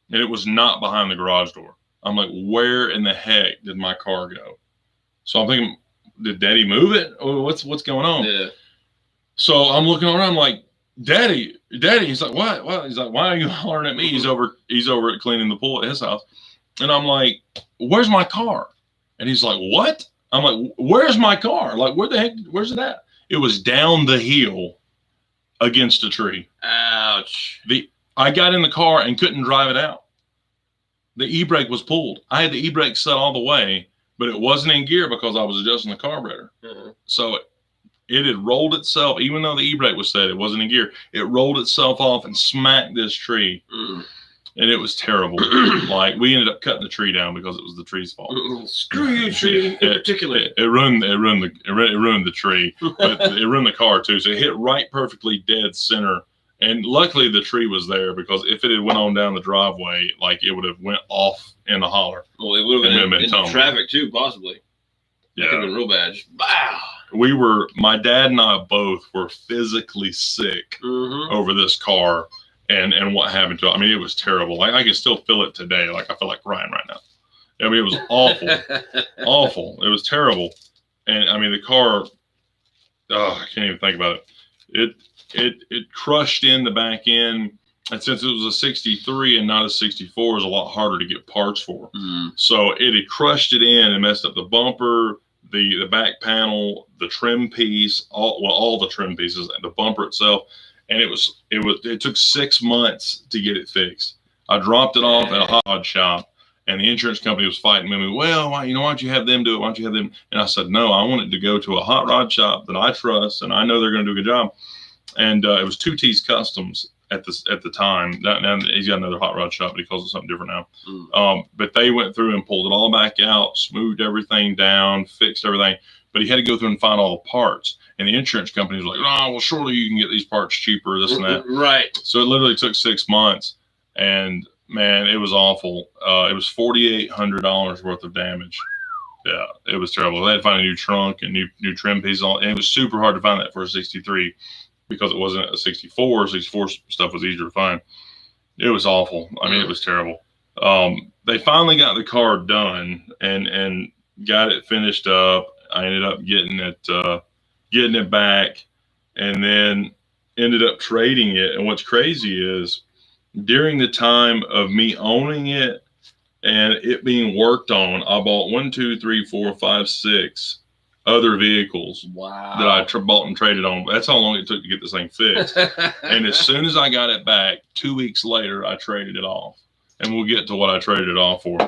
Speaker 2: and it was not behind the garage door. I'm like, where in the heck did my car go? So I'm thinking, did Daddy move it? Or what's going on?
Speaker 1: Yeah.
Speaker 2: So I'm looking around like, Daddy. He's like, what? He's like, why are you hollering at me? He's over cleaning the pool at his house. And I'm like, where's my car? And he's like, what? I'm like, where's my car? Like, where the heck, where's it at? It was down the hill against a tree.
Speaker 1: Ouch.
Speaker 2: I got in the car and couldn't drive it out. The e-brake was pulled. I had the e-brake set all the way, but it wasn't in gear because I was adjusting the carburetor. So it had rolled itself, even though the e-brake was set, it wasn't in gear. It rolled itself off and smacked this tree. And it was terrible. Like, we ended up cutting the tree down because it was the tree's fault.
Speaker 1: Screw you, tree, in particular.
Speaker 2: It ruined the tree, but it ruined the car too. So it hit right perfectly dead center. And luckily the tree was there, because if it had went on down the driveway, like, it would have went off in the holler.
Speaker 1: Well, it would have been in traffic too, possibly. Yeah. That could have been real bad. Just, wow.
Speaker 2: My dad and I both were physically sick over this car and what happened to it. I mean, it was terrible. Like, I can still feel it today. Like, I feel like crying right now. I mean, it was awful. Awful. It was terrible. And I mean, the car, I can't even think about it. It crushed in the back end, and since it was a 63 and not a 64, it was a lot harder to get parts for. So it had crushed it in and messed up the bumper, the back panel, the trim piece, all the trim pieces, and the bumper itself. And it took 6 months to get it fixed. I dropped it off at a hot rod shop, and the insurance company was fighting me. Well, why don't you have them do it? Why don't you have them? And I said, no, I want it to go to a hot rod shop that I trust, and I know they're going to do a good job. And it was 2T's Customs at the time. Now he's got another hot rod shop, but he calls it something different now. But they went through and pulled it all back out, smoothed everything down, fixed everything. But he had to go through and find all the parts. And the insurance company was like, oh, well, surely you can get these parts cheaper, this and that.
Speaker 1: Right.
Speaker 2: So it literally took 6 months. And, man, it was awful. It was $4,800 worth of damage. Yeah, it was terrible. They had to find a new trunk and new trim pieces. And it was super hard to find that for a 63. Because it wasn't a 64. 64 stuff was easier to find. It was awful. I mean, it was terrible. They finally got the car done and got it finished up. I ended up getting it back, and then ended up trading it. And what's crazy is, during the time of me owning it and it being worked on, I bought 1, 2, 3, 4, 5, 6 other vehicles.
Speaker 1: Wow.
Speaker 2: That I bought and traded on. That's how long it took to get this thing fixed. And as soon as I got it back, 2 weeks later, I traded it off. And we'll get to what I traded it off for.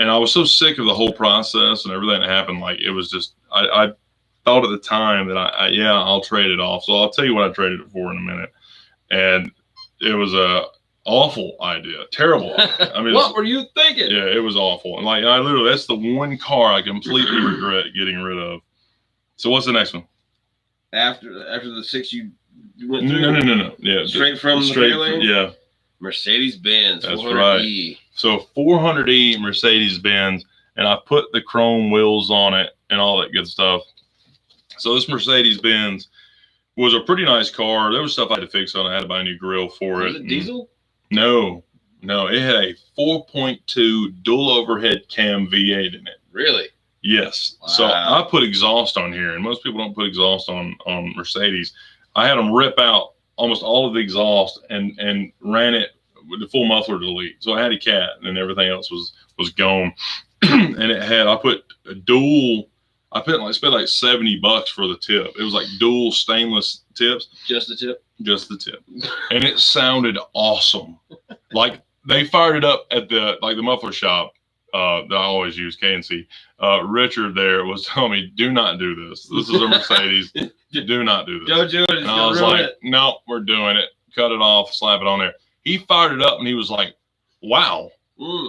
Speaker 2: And I was so sick of the whole process and everything that happened. Like, it was just, I thought at the time that I'll trade it off. So I'll tell you what I traded it for in a minute. And it was a awful idea, terrible idea. I mean,
Speaker 1: what were you thinking?
Speaker 2: Yeah, it was awful. And like, I literally, that's the one car I completely regret getting rid of. So what's the next one?
Speaker 1: After the 6 you went through?
Speaker 2: No. Yeah,
Speaker 1: straight from the fairlane?
Speaker 2: Yeah.
Speaker 1: Mercedes-Benz.
Speaker 2: That's
Speaker 1: 400E.
Speaker 2: right. So 400E Mercedes-Benz, and I put the chrome wheels on it and all that good stuff. So this Mercedes-Benz was a pretty nice car. There was stuff I had to fix on it. I had to buy a new grill for it.
Speaker 1: Was it diesel?
Speaker 2: No. It had a 4.2 dual overhead cam V8 in it.
Speaker 1: Really?
Speaker 2: Yes.
Speaker 1: Wow.
Speaker 2: So I put exhaust on here, and most people don't put exhaust on Mercedes. I had them rip out almost all of the exhaust and ran it with the full muffler delete. So I had a cat, and everything else was gone. And it had, I spent like $70 for the tip. It was like dual stainless tips.
Speaker 1: Just the tip?
Speaker 2: Just the tip. And it sounded awesome. Like, they fired it up at the muffler shop that I always use, K&C. Richard there was telling me, do not do this. This is a Mercedes. Do not do this.
Speaker 1: Don't do it.
Speaker 2: And I was like, no, we're doing it. Cut it off, slap it on there. He fired it up and he was like, wow,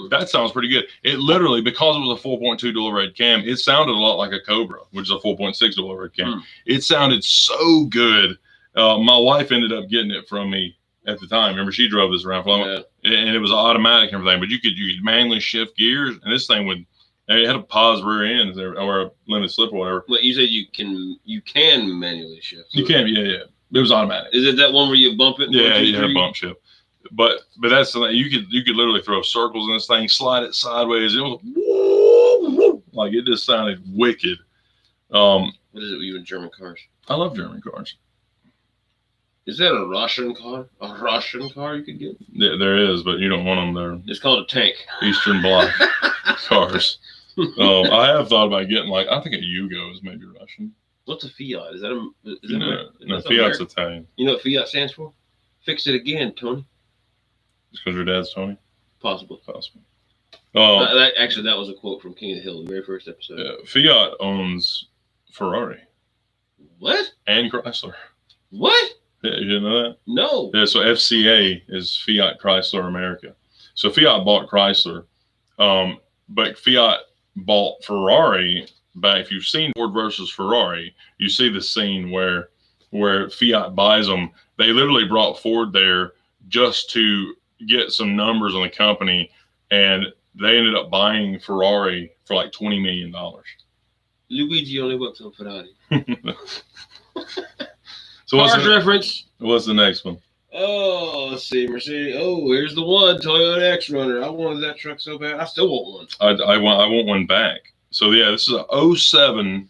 Speaker 2: that sounds pretty good. It literally, because it was a 4.2 dual red cam, it sounded a lot like a Cobra, which is a 4.6 dual red cam. It sounded so good. My wife ended up getting it from me at the time. Remember, she drove this around for long, and it was automatic and everything, but you could manually shift gears, and this thing would, it had a pause rear end or a limited slip or whatever.
Speaker 1: But you said you can manually shift.
Speaker 2: You can, yeah. It was automatic.
Speaker 1: Is it that one where you bump it?
Speaker 2: Yeah, you had bump shift. But that's the thing. You could literally throw circles in this thing, slide it sideways. It was like it just sounded wicked. What
Speaker 1: is it with you in German cars?
Speaker 2: I love German cars.
Speaker 1: Is that a Russian car? A Russian car you could get?
Speaker 2: Yeah, there is, but you don't want them there.
Speaker 1: It's called a tank.
Speaker 2: Eastern Bloc cars. I have thought about getting I think a Yugo is maybe Russian.
Speaker 1: What's a Fiat? Is that a?
Speaker 2: No, Fiat's Italian.
Speaker 1: You know what Fiat stands for? Fix it again, Tony.
Speaker 2: It's because your dad's Tony?
Speaker 1: Possibly.
Speaker 2: Actually,
Speaker 1: that was a quote from King of the Hill, the very first episode.
Speaker 2: Fiat owns Ferrari.
Speaker 1: What?
Speaker 2: And Chrysler.
Speaker 1: What?
Speaker 2: Yeah, you didn't know that?
Speaker 1: No.
Speaker 2: Yeah, so FCA is Fiat Chrysler America. So Fiat bought Chrysler, but Fiat bought Ferrari back. If you've seen Ford versus Ferrari, you see the scene where Fiat buys them. They literally brought Ford there just to get some numbers on the company, and they ended up buying Ferrari for like $20 million.
Speaker 1: Luigi only works on Ferrari.
Speaker 2: So
Speaker 1: reference.
Speaker 2: What's the next one?
Speaker 1: Oh, let's see, Mercedes. Oh, here's the one, Toyota X-Runner. I wanted that truck so bad. I still want one.
Speaker 2: I want one back. So yeah, this is a 07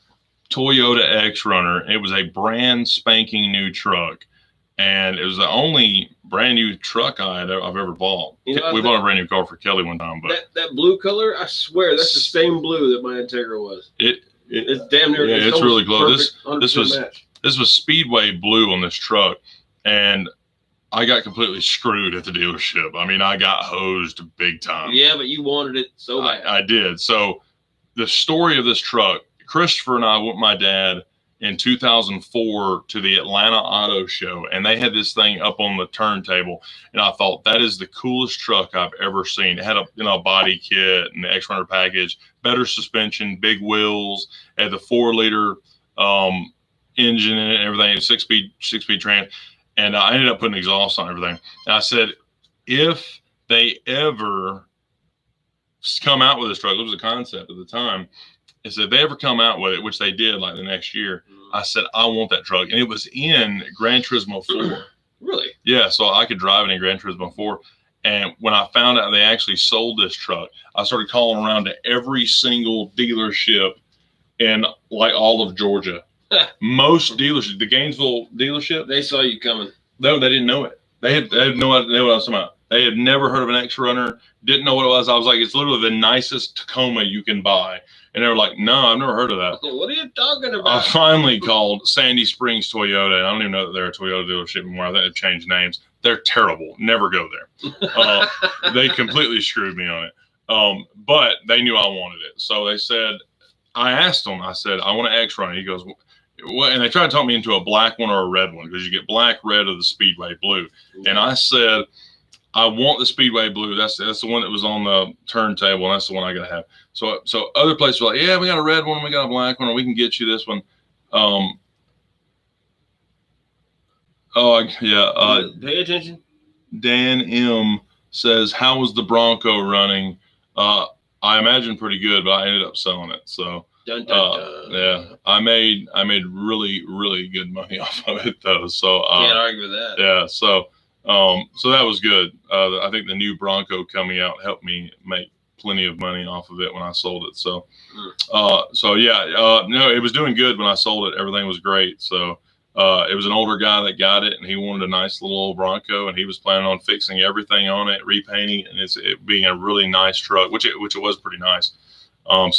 Speaker 2: Toyota X-Runner. It was a brand spanking new truck, and it was the only brand new truck I've ever bought. We bought a brand new car for Kelly one time, but
Speaker 1: that blue color, I swear, that's the same blue that my Integra was. It's damn near.
Speaker 2: Yeah, it's really close. This was Speedway blue on this truck, and I got completely screwed at the dealership. I mean, I got hosed big time.
Speaker 1: Yeah, but you wanted it so bad.
Speaker 2: I did. So the story of this truck, Christopher and I went with my dad in 2004 to the Atlanta Auto Show, and they had this thing up on the turntable, and I thought, that is the coolest truck I've ever seen. It had a body kit and the X-Runner package, better suspension, big wheels, had the 4-liter engine in it and everything, six-speed trans, and I ended up putting exhaust on everything. And I said, if they ever come out with this truck, it was a concept at the time, I said, if they ever come out with it, which they did like the next year, I said, I want that truck. And it was in Gran Turismo 4.
Speaker 1: Really?
Speaker 2: Yeah, so I could drive it in Gran Turismo 4. And when I found out they actually sold this truck, I started calling around to every single dealership in like all of Georgia. Most dealerships, the Gainesville dealership,
Speaker 1: they saw you coming.
Speaker 2: No, they didn't know it. They had no idea what I was talking about. They had never heard of an X-Runner, didn't know what it was. I was like, it's literally the nicest Tacoma you can buy. And they were like, no, I've never heard of that.
Speaker 1: What are you talking about?
Speaker 2: I finally called Sandy Springs Toyota, and I don't even know that they're a Toyota dealership anymore. I think they've changed names. They're terrible. Never go there. They completely screwed me on it. But they knew I wanted it. So they said, I asked them, I said, I want an X-Runner. He goes, well, and they tried to talk me into a black one or a red one, because you get black, red, or the Speedway blue. And I said, I want the Speedway blue. That's the one that was on the turntable, and that's the one I gotta have. So other places were like, yeah, we got a red one, we got a black one, or we can get you this one.
Speaker 1: Pay attention.
Speaker 2: Dan M says, how was the Bronco running? I imagine pretty good, but I ended up selling it. So
Speaker 1: dun, dun, dun.
Speaker 2: Yeah, I made really, really good money off of it though. So
Speaker 1: can't argue with that.
Speaker 2: Yeah, so that was good. I think the new Bronco coming out helped me make plenty of money off of it when I sold it. So no, it was doing good when I sold it. Everything was great. So it was an older guy that got it, and he wanted a nice little old Bronco, and he was planning on fixing everything on it, repainting, and it being a really nice truck, which it was pretty nice. I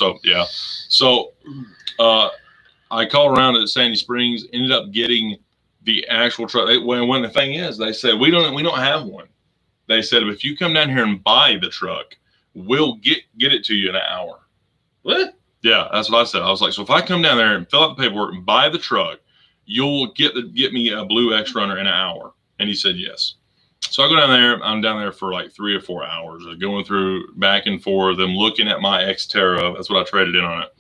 Speaker 2: called around at Sandy Springs, ended up getting the actual truck. When the thing is, they said, we don't have one. They said, if you come down here and buy the truck, we'll get it to you in an hour.
Speaker 1: What?
Speaker 2: Yeah, that's what I said. I was like, so if I come down there and fill out the paperwork and buy the truck, you'll get me a blue X Runner in an hour. And he said yes. So I go down there. I'm down there for like 3 or 4 hours, going through back and forth. I'm looking at my Xterra. That's what I traded in on it.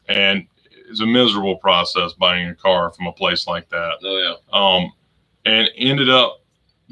Speaker 2: And it's a miserable process buying a car from a place like that.
Speaker 1: Oh yeah.
Speaker 2: And ended up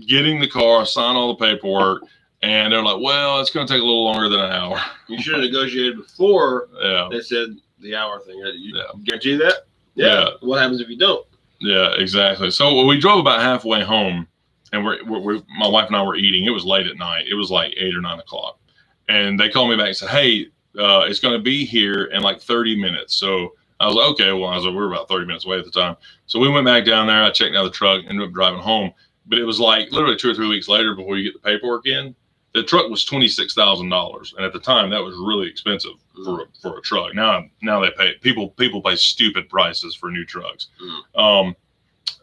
Speaker 2: getting the car, sign all the paperwork, and they're like, well, it's going to take a little longer than an hour.
Speaker 1: You should have negotiated before.
Speaker 2: Yeah.
Speaker 1: They said the hour thing. You guarantee that?
Speaker 2: Yeah.
Speaker 1: What happens if you don't?
Speaker 2: Yeah, exactly. So we drove about halfway home, and my wife and I were eating. It was late at night. It was like 8 or 9 o'clock. And they called me back and said, hey, it's going to be here in like 30 minutes. So I was like, okay. Well, we were about 30 minutes away at the time. So we went back down there. I checked out the truck, ended up driving home. But it was like literally 2 or 3 weeks later before you get the paperwork in. The truck was $26,000, and at the time that was really expensive for a truck. Now they pay people pay stupid prices for new trucks.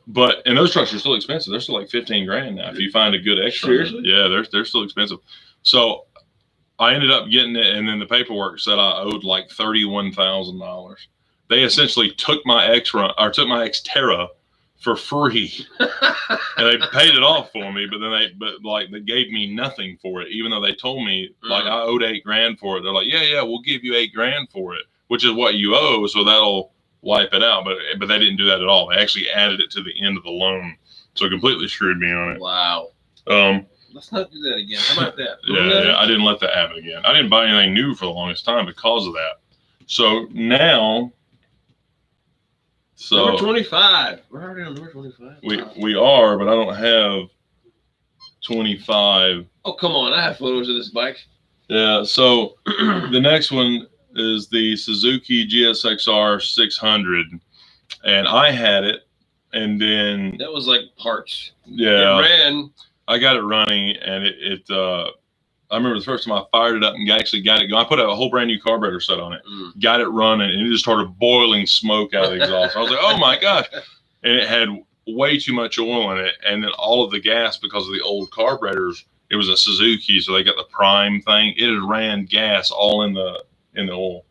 Speaker 2: But and those trucks are still expensive. They're still like 15 grand now if you find a good extra.
Speaker 1: Seriously?
Speaker 2: Yeah, they're still expensive. So I ended up getting it, and then the paperwork said I owed like $31,000. They essentially took my Xterra for free, and they paid it off for me. But then they gave me nothing for it, even though they told me like I owed $8 grand for it. They're like, yeah, we'll give you $8 grand for it, which is what you owe, so that'll wipe it out. But they didn't do that at all. They actually added it to the end of the loan, so it completely screwed me on it.
Speaker 1: Wow. Let's not do that again. How about that?
Speaker 2: Yeah, I didn't let that happen again. I didn't buy anything new for the longest time because of that. So now. So
Speaker 1: number 25. We're already on number 25.
Speaker 2: We are, but I don't have 25.
Speaker 1: Oh, come on. I have photos of this bike.
Speaker 2: Yeah. So the next one is the Suzuki GSXR 600. And I had it. And then.
Speaker 1: That was like parts.
Speaker 2: Yeah.
Speaker 1: It ran.
Speaker 2: I got it running, and I remember the first time I fired it up and actually got it going. I put a whole brand new carburetor set on it, got it running, and it just started boiling smoke out of the exhaust. I was like, oh my gosh. And it had way too much oil in it. And then all of the gas, because of the old carburetors, it was a Suzuki, so they got the prime thing. It had ran gas all in the oil.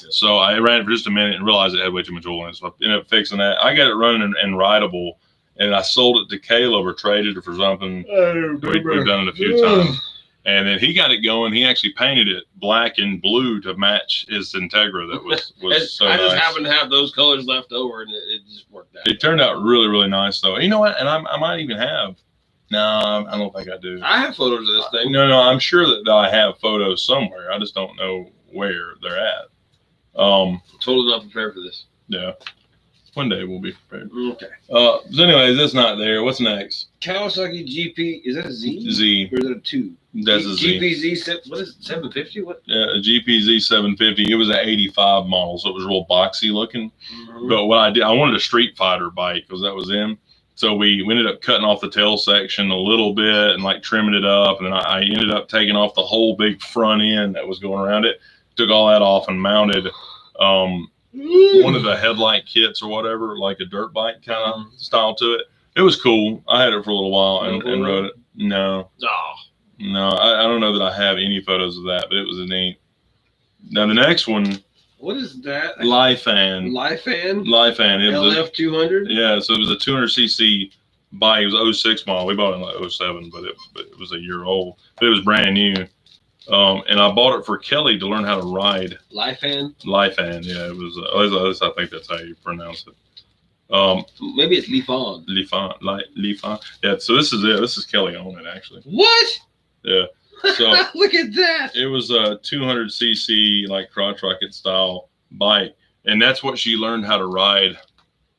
Speaker 2: So I ran it for just a minute and realized it had way too much oil in it. So I ended up fixing that. I got it running and rideable, and I sold it to Caleb or traded it for something. We've done it a few times. And then he got it going. He actually painted it black and blue to match his Integra. That was so nice. I just happened
Speaker 1: to have those colors left over, and it just worked out.
Speaker 2: It turned out really, really nice, though. You know what? And I might even have. No, I don't think I do.
Speaker 1: I have photos of this thing.
Speaker 2: No, I'm sure that I have photos somewhere. I just don't know where they're at.
Speaker 1: Totally not prepared for this.
Speaker 2: Yeah. One day we'll be prepared.
Speaker 1: Okay.
Speaker 2: So anyways, that's not there. What's next?
Speaker 1: Kawasaki GP. Is that a Z?
Speaker 2: Z.
Speaker 1: Or is it a 2?
Speaker 2: That's a Z.
Speaker 1: GPZ. What is it? 750? What?
Speaker 2: Yeah, a GPZ 750. It was an 85 model, so it was real boxy looking. But what I did, I wanted a Street Fighter bike because that was in. So we ended up cutting off the tail section a little bit and like trimming it up. And then I ended up taking off the whole big front end that was going around it. Took all that off and mounted one of the headlight kits or whatever, like a dirt bike kind of style to it. It was cool. I had it for a little while and rode it. No, I don't know that I have any photos of that, but it was neat. Now the next one.
Speaker 1: What is that?
Speaker 2: Lifan.
Speaker 1: It was LF200?
Speaker 2: Yeah, so it was a 200cc bike. It was 06 model. We bought it in like 07, but it was a year old. But it was brand new. And I bought it for Kelly to learn how to ride.
Speaker 1: Lifan,
Speaker 2: yeah. It was, at least I think that's how you pronounce it.
Speaker 1: Maybe it's Lifan.
Speaker 2: Lifan. Yeah, so this is it. This is Kelly on it, actually.
Speaker 1: What?
Speaker 2: Yeah. So
Speaker 1: look at that.
Speaker 2: It was a 200cc, like crotch rocket style bike. And that's what she learned how to ride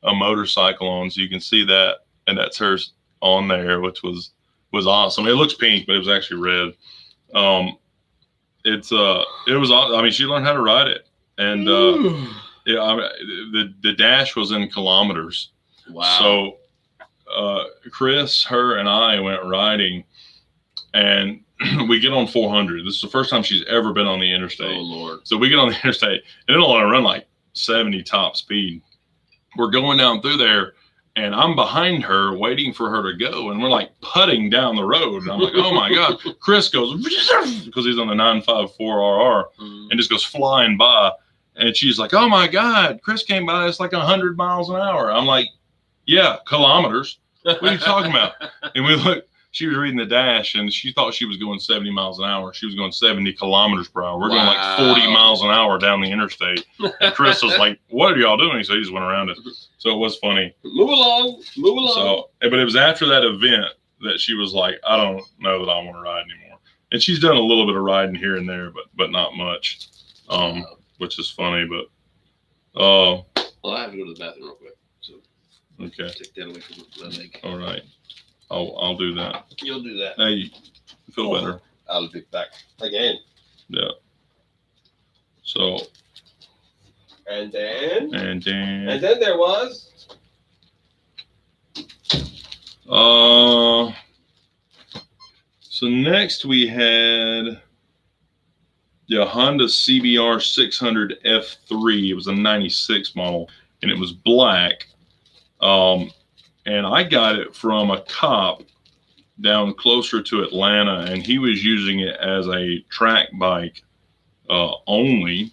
Speaker 2: a motorcycle on. So you can see that. And that's hers on there, which was awesome. It looks pink, but it was actually red. It was awesome. I mean, she learned how to ride it, and the dash was in kilometers.
Speaker 1: Wow.
Speaker 2: So Chris, her, and I went riding, and we get on 400. This is the first time she's ever been on the interstate.
Speaker 1: Oh Lord.
Speaker 2: So we get on the interstate, and it'll only run like 70 top speed. We're going down through there, And I'm behind her waiting for her to go. And we're like putting down the road. And I'm like, oh my God. Chris goes, because he's on the 954 RR and just goes flying by. And she's like, oh my God, Chris came by. It's like 100 miles an hour. I'm like, yeah, kilometers. What are you talking about? And we look, she was reading the dash and she thought she was going 70 miles an hour. She was going 70 kilometers per hour. We're going like 40 miles an hour down the interstate. And Chris was like, what are y'all doing? So he just went around it. So it was funny.
Speaker 1: Move along, move along.
Speaker 2: So, but it was after that event that she was like, I don't know that I want to ride anymore. And she's done a little bit of riding here and there, but not much, which is funny. But
Speaker 1: well, I have to go to the bathroom real quick. So
Speaker 2: okay,
Speaker 1: take that away from my leg.
Speaker 2: All right, I'll do that.
Speaker 1: You'll do that.
Speaker 2: Hey, feel better.
Speaker 1: I'll be back again.
Speaker 2: Yeah. So.
Speaker 1: And then there was.
Speaker 2: So next we had the Honda CBR 600 F3. It was a 96 model and it was black. And I got it from a cop down closer to Atlanta and he was using it as a track bike only.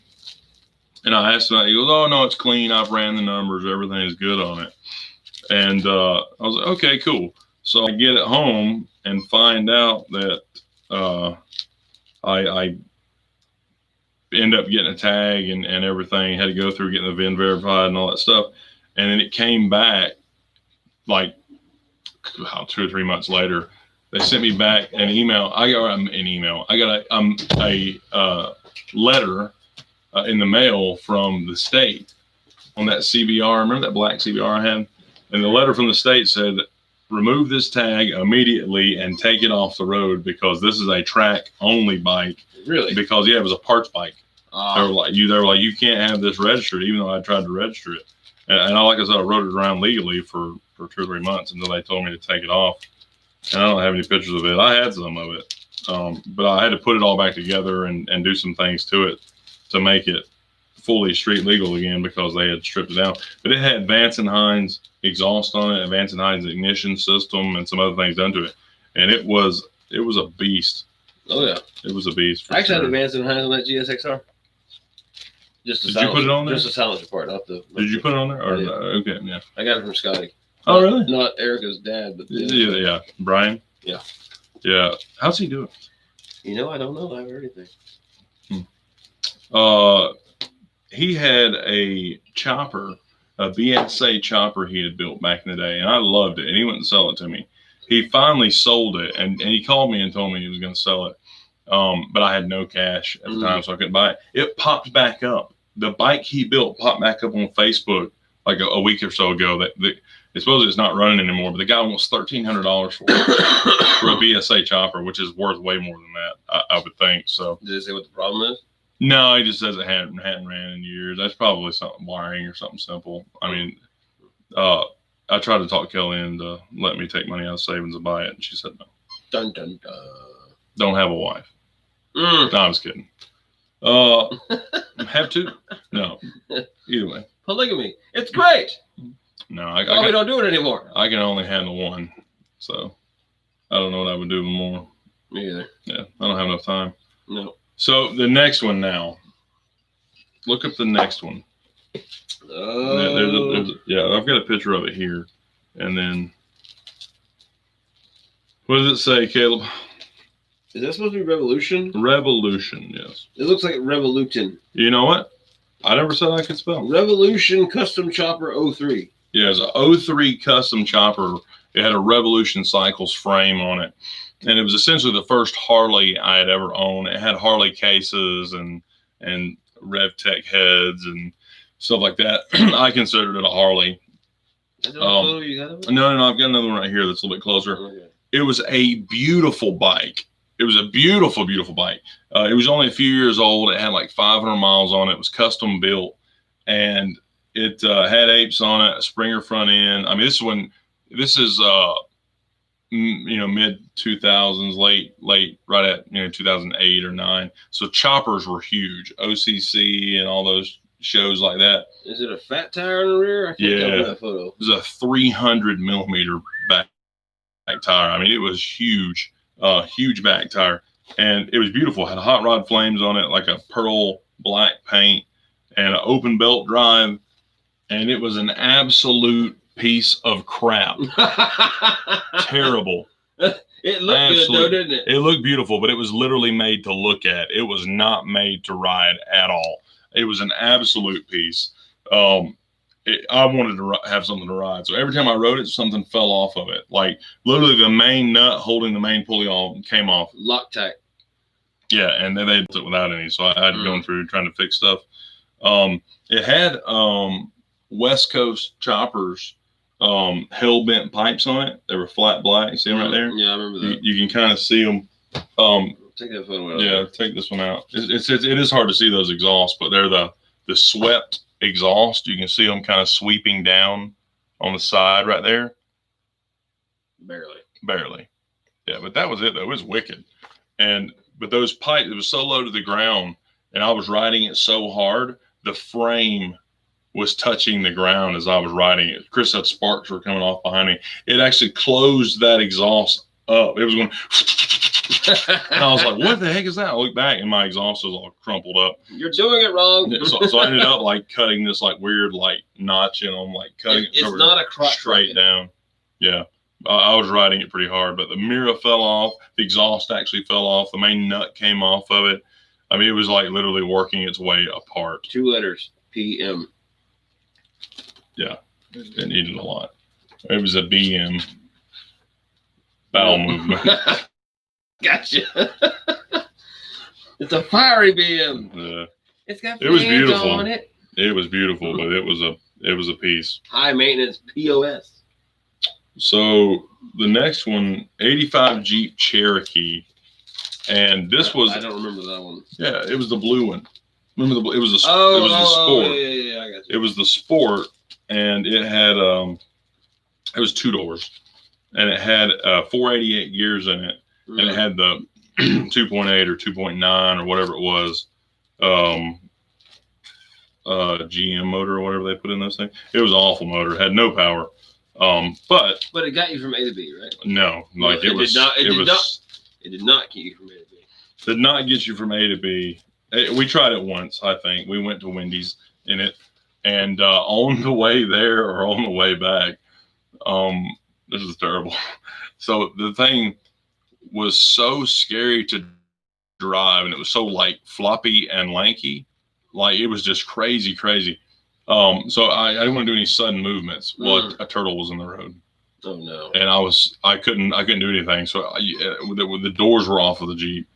Speaker 2: And I asked him, he goes, oh, no, it's clean. I've ran the numbers. Everything is good on it. And I was like, okay, cool. So I get it home and find out that I end up getting a tag and everything. Had to go through getting the VIN verified and all that stuff. And then it came back like 2 or 3 months later. They sent me back an email. I got an email. I got a letter in the mail from the state on that CBR. Remember that black CBR I had? And the letter from the state said, remove this tag immediately and take it off the road because this is a track only bike.
Speaker 1: Really?
Speaker 2: Because yeah, it was a parts bike. They were like, you can't have this registered, even though I tried to register it. And like I said, I rode it around legally for 2 or 3 months until they told me to take it off. And I don't have any pictures of it. I had some of it. But I had to put it all back together and do some things to it to make it fully street legal again because they had stripped it down. But it had Vance and Hines exhaust on it, Vance and Hines ignition system, and some other things done to it. And it was a beast.
Speaker 1: Oh yeah,
Speaker 2: it was a beast.
Speaker 1: I actually had the Vance and Hines on that GSXR. Did
Speaker 2: you put it on there?
Speaker 1: Just the silencer part, not the.
Speaker 2: Did you put it on there? Or okay, yeah.
Speaker 1: I got it from Scotty.
Speaker 2: Oh really?
Speaker 1: Not Erica's dad, but
Speaker 2: yeah, Brian.
Speaker 1: Yeah.
Speaker 2: Yeah. How's he doing?
Speaker 1: I don't know. I haven't heard anything.
Speaker 2: He had a chopper, a BSA chopper he had built back in the day, and I loved it, and he wouldn't sell it to me. He finally sold it, and he called me and told me he was going to sell it, but I had no cash at the time, so I couldn't buy it. It popped back up. The bike he built popped back up on Facebook like a week or so ago. I suppose it's not running anymore, but the guy wants $1,300 for it, for a BSA chopper, which is worth way more than that, I would think. So,
Speaker 1: did he say what the problem is?
Speaker 2: No, he just says it hadn't ran in years. That's probably something wiring or something simple. I mean, I tried to talk Kelly into let me take money out of savings and buy it, and she said no.
Speaker 1: Dun dun dun.
Speaker 2: Don't have a wife. No, I was kidding. Have to? No. Either way.
Speaker 1: Polygamy. It's great.
Speaker 2: No,
Speaker 1: we don't do it anymore.
Speaker 2: I can only handle one, so I don't know what I would do with more.
Speaker 1: Me either.
Speaker 2: Yeah, I don't have enough time.
Speaker 1: No.
Speaker 2: So the next one now. Look up the next one. Yeah, I've got a picture of it here. And then, what does it say, Caleb?
Speaker 1: Is that supposed to be Revolution?
Speaker 2: Revolution, yes.
Speaker 1: It looks like Revolution.
Speaker 2: You know what? I never said I could spell.
Speaker 1: Revolution Custom Chopper 03.
Speaker 2: Yeah, it's a 03 custom chopper. It had a Revolution Cycles frame on it. And it was essentially the first Harley I had ever owned. It had Harley cases and RevTech heads and stuff like that. I considered it a Harley.
Speaker 1: Is that photo you got of it?
Speaker 2: No, I've got another one right here that's a little bit closer.
Speaker 1: Okay.
Speaker 2: It was a beautiful bike. It was a beautiful, beautiful bike. It was only a few years old. It had like 500 miles on it. It was custom built. And it had apes on it, a Springer front end. I mean, this is mid 2000s, late, right at 2008 or 9. So choppers were huge. OCC and all those shows like that.
Speaker 1: Is it a fat tire in the rear? I can't tell from that photo. It was
Speaker 2: a 300 millimeter back tire. I mean, it was huge, huge back tire, and it was beautiful. It had hot rod flames on it, like a pearl black paint, and an open belt drive, and it was an absolute piece of crap. Terrible.
Speaker 1: It looked good though, didn't it?
Speaker 2: It looked beautiful, but it was literally made to look at. It was not made to ride at all. It was an absolute piece. I wanted to have something to ride. So every time I rode it, something fell off of it. Like literally the main nut holding the main pulley on came off.
Speaker 1: Loctite.
Speaker 2: Yeah, and then they did it without any. So I had to go through trying to fix stuff. It had West Coast choppers, hell-bent pipes on it. They were flat black. You see them right there?
Speaker 1: Yeah, I remember that.
Speaker 2: You can kind of see them.
Speaker 1: Take that photo out.
Speaker 2: Yeah, take this one out. It is hard to see those exhausts, but they're the swept exhaust. You can see them kind of sweeping down on the side right there. Barely. Yeah, but that was it though. It was wicked. But those pipes, it was so low to the ground, and I was riding it so hard, the frame was touching the ground as I was riding it. Chris said sparks were coming off behind me. It actually closed that exhaust up. It was going, and I was like, what the heck is that? I looked back and my exhaust was all crumpled up.
Speaker 1: You're doing it wrong.
Speaker 2: So I ended up like cutting this like weird like notch in them, like cutting
Speaker 1: it's not a crotch
Speaker 2: straight down. Yeah. I was riding it pretty hard, but the mirror fell off. The exhaust actually fell off. The main nut came off of it. I mean, it was like literally working its way apart.
Speaker 1: 2 letters, PM.
Speaker 2: Yeah, it needed a lot. It was a BM. Bowel movement.
Speaker 1: Gotcha. It's a fiery BM.
Speaker 2: Yeah.
Speaker 1: It's got
Speaker 2: it was beautiful
Speaker 1: on it.
Speaker 2: It was beautiful, but it was a piece.
Speaker 1: High maintenance POS.
Speaker 2: So the next one, 85 Jeep Cherokee, and this was
Speaker 1: I don't remember that one.
Speaker 2: Yeah, it was the blue one. Remember the it was the Sport.
Speaker 1: Yeah, I got you.
Speaker 2: It was the Sport, and it had it was 2 doors, and it had 488 gears in it, and it had the 2.8 or 2.9 or whatever it was, GM motor or whatever they put in those things. It was an awful motor. It had no power. But
Speaker 1: it got you from A to B, right?
Speaker 2: No, like
Speaker 1: it did not get you from A to B.
Speaker 2: Did not get you from A to B. We tried it once, I think. We went to Wendy's in it, and on the way there or on the way back, this is terrible. So the thing was so scary to drive, and it was so like floppy and lanky, like it was just crazy. So I didn't want to do any sudden movements. Well, a turtle was in the road.
Speaker 1: Oh no!
Speaker 2: And I couldn't do anything. So the doors were off of the Jeep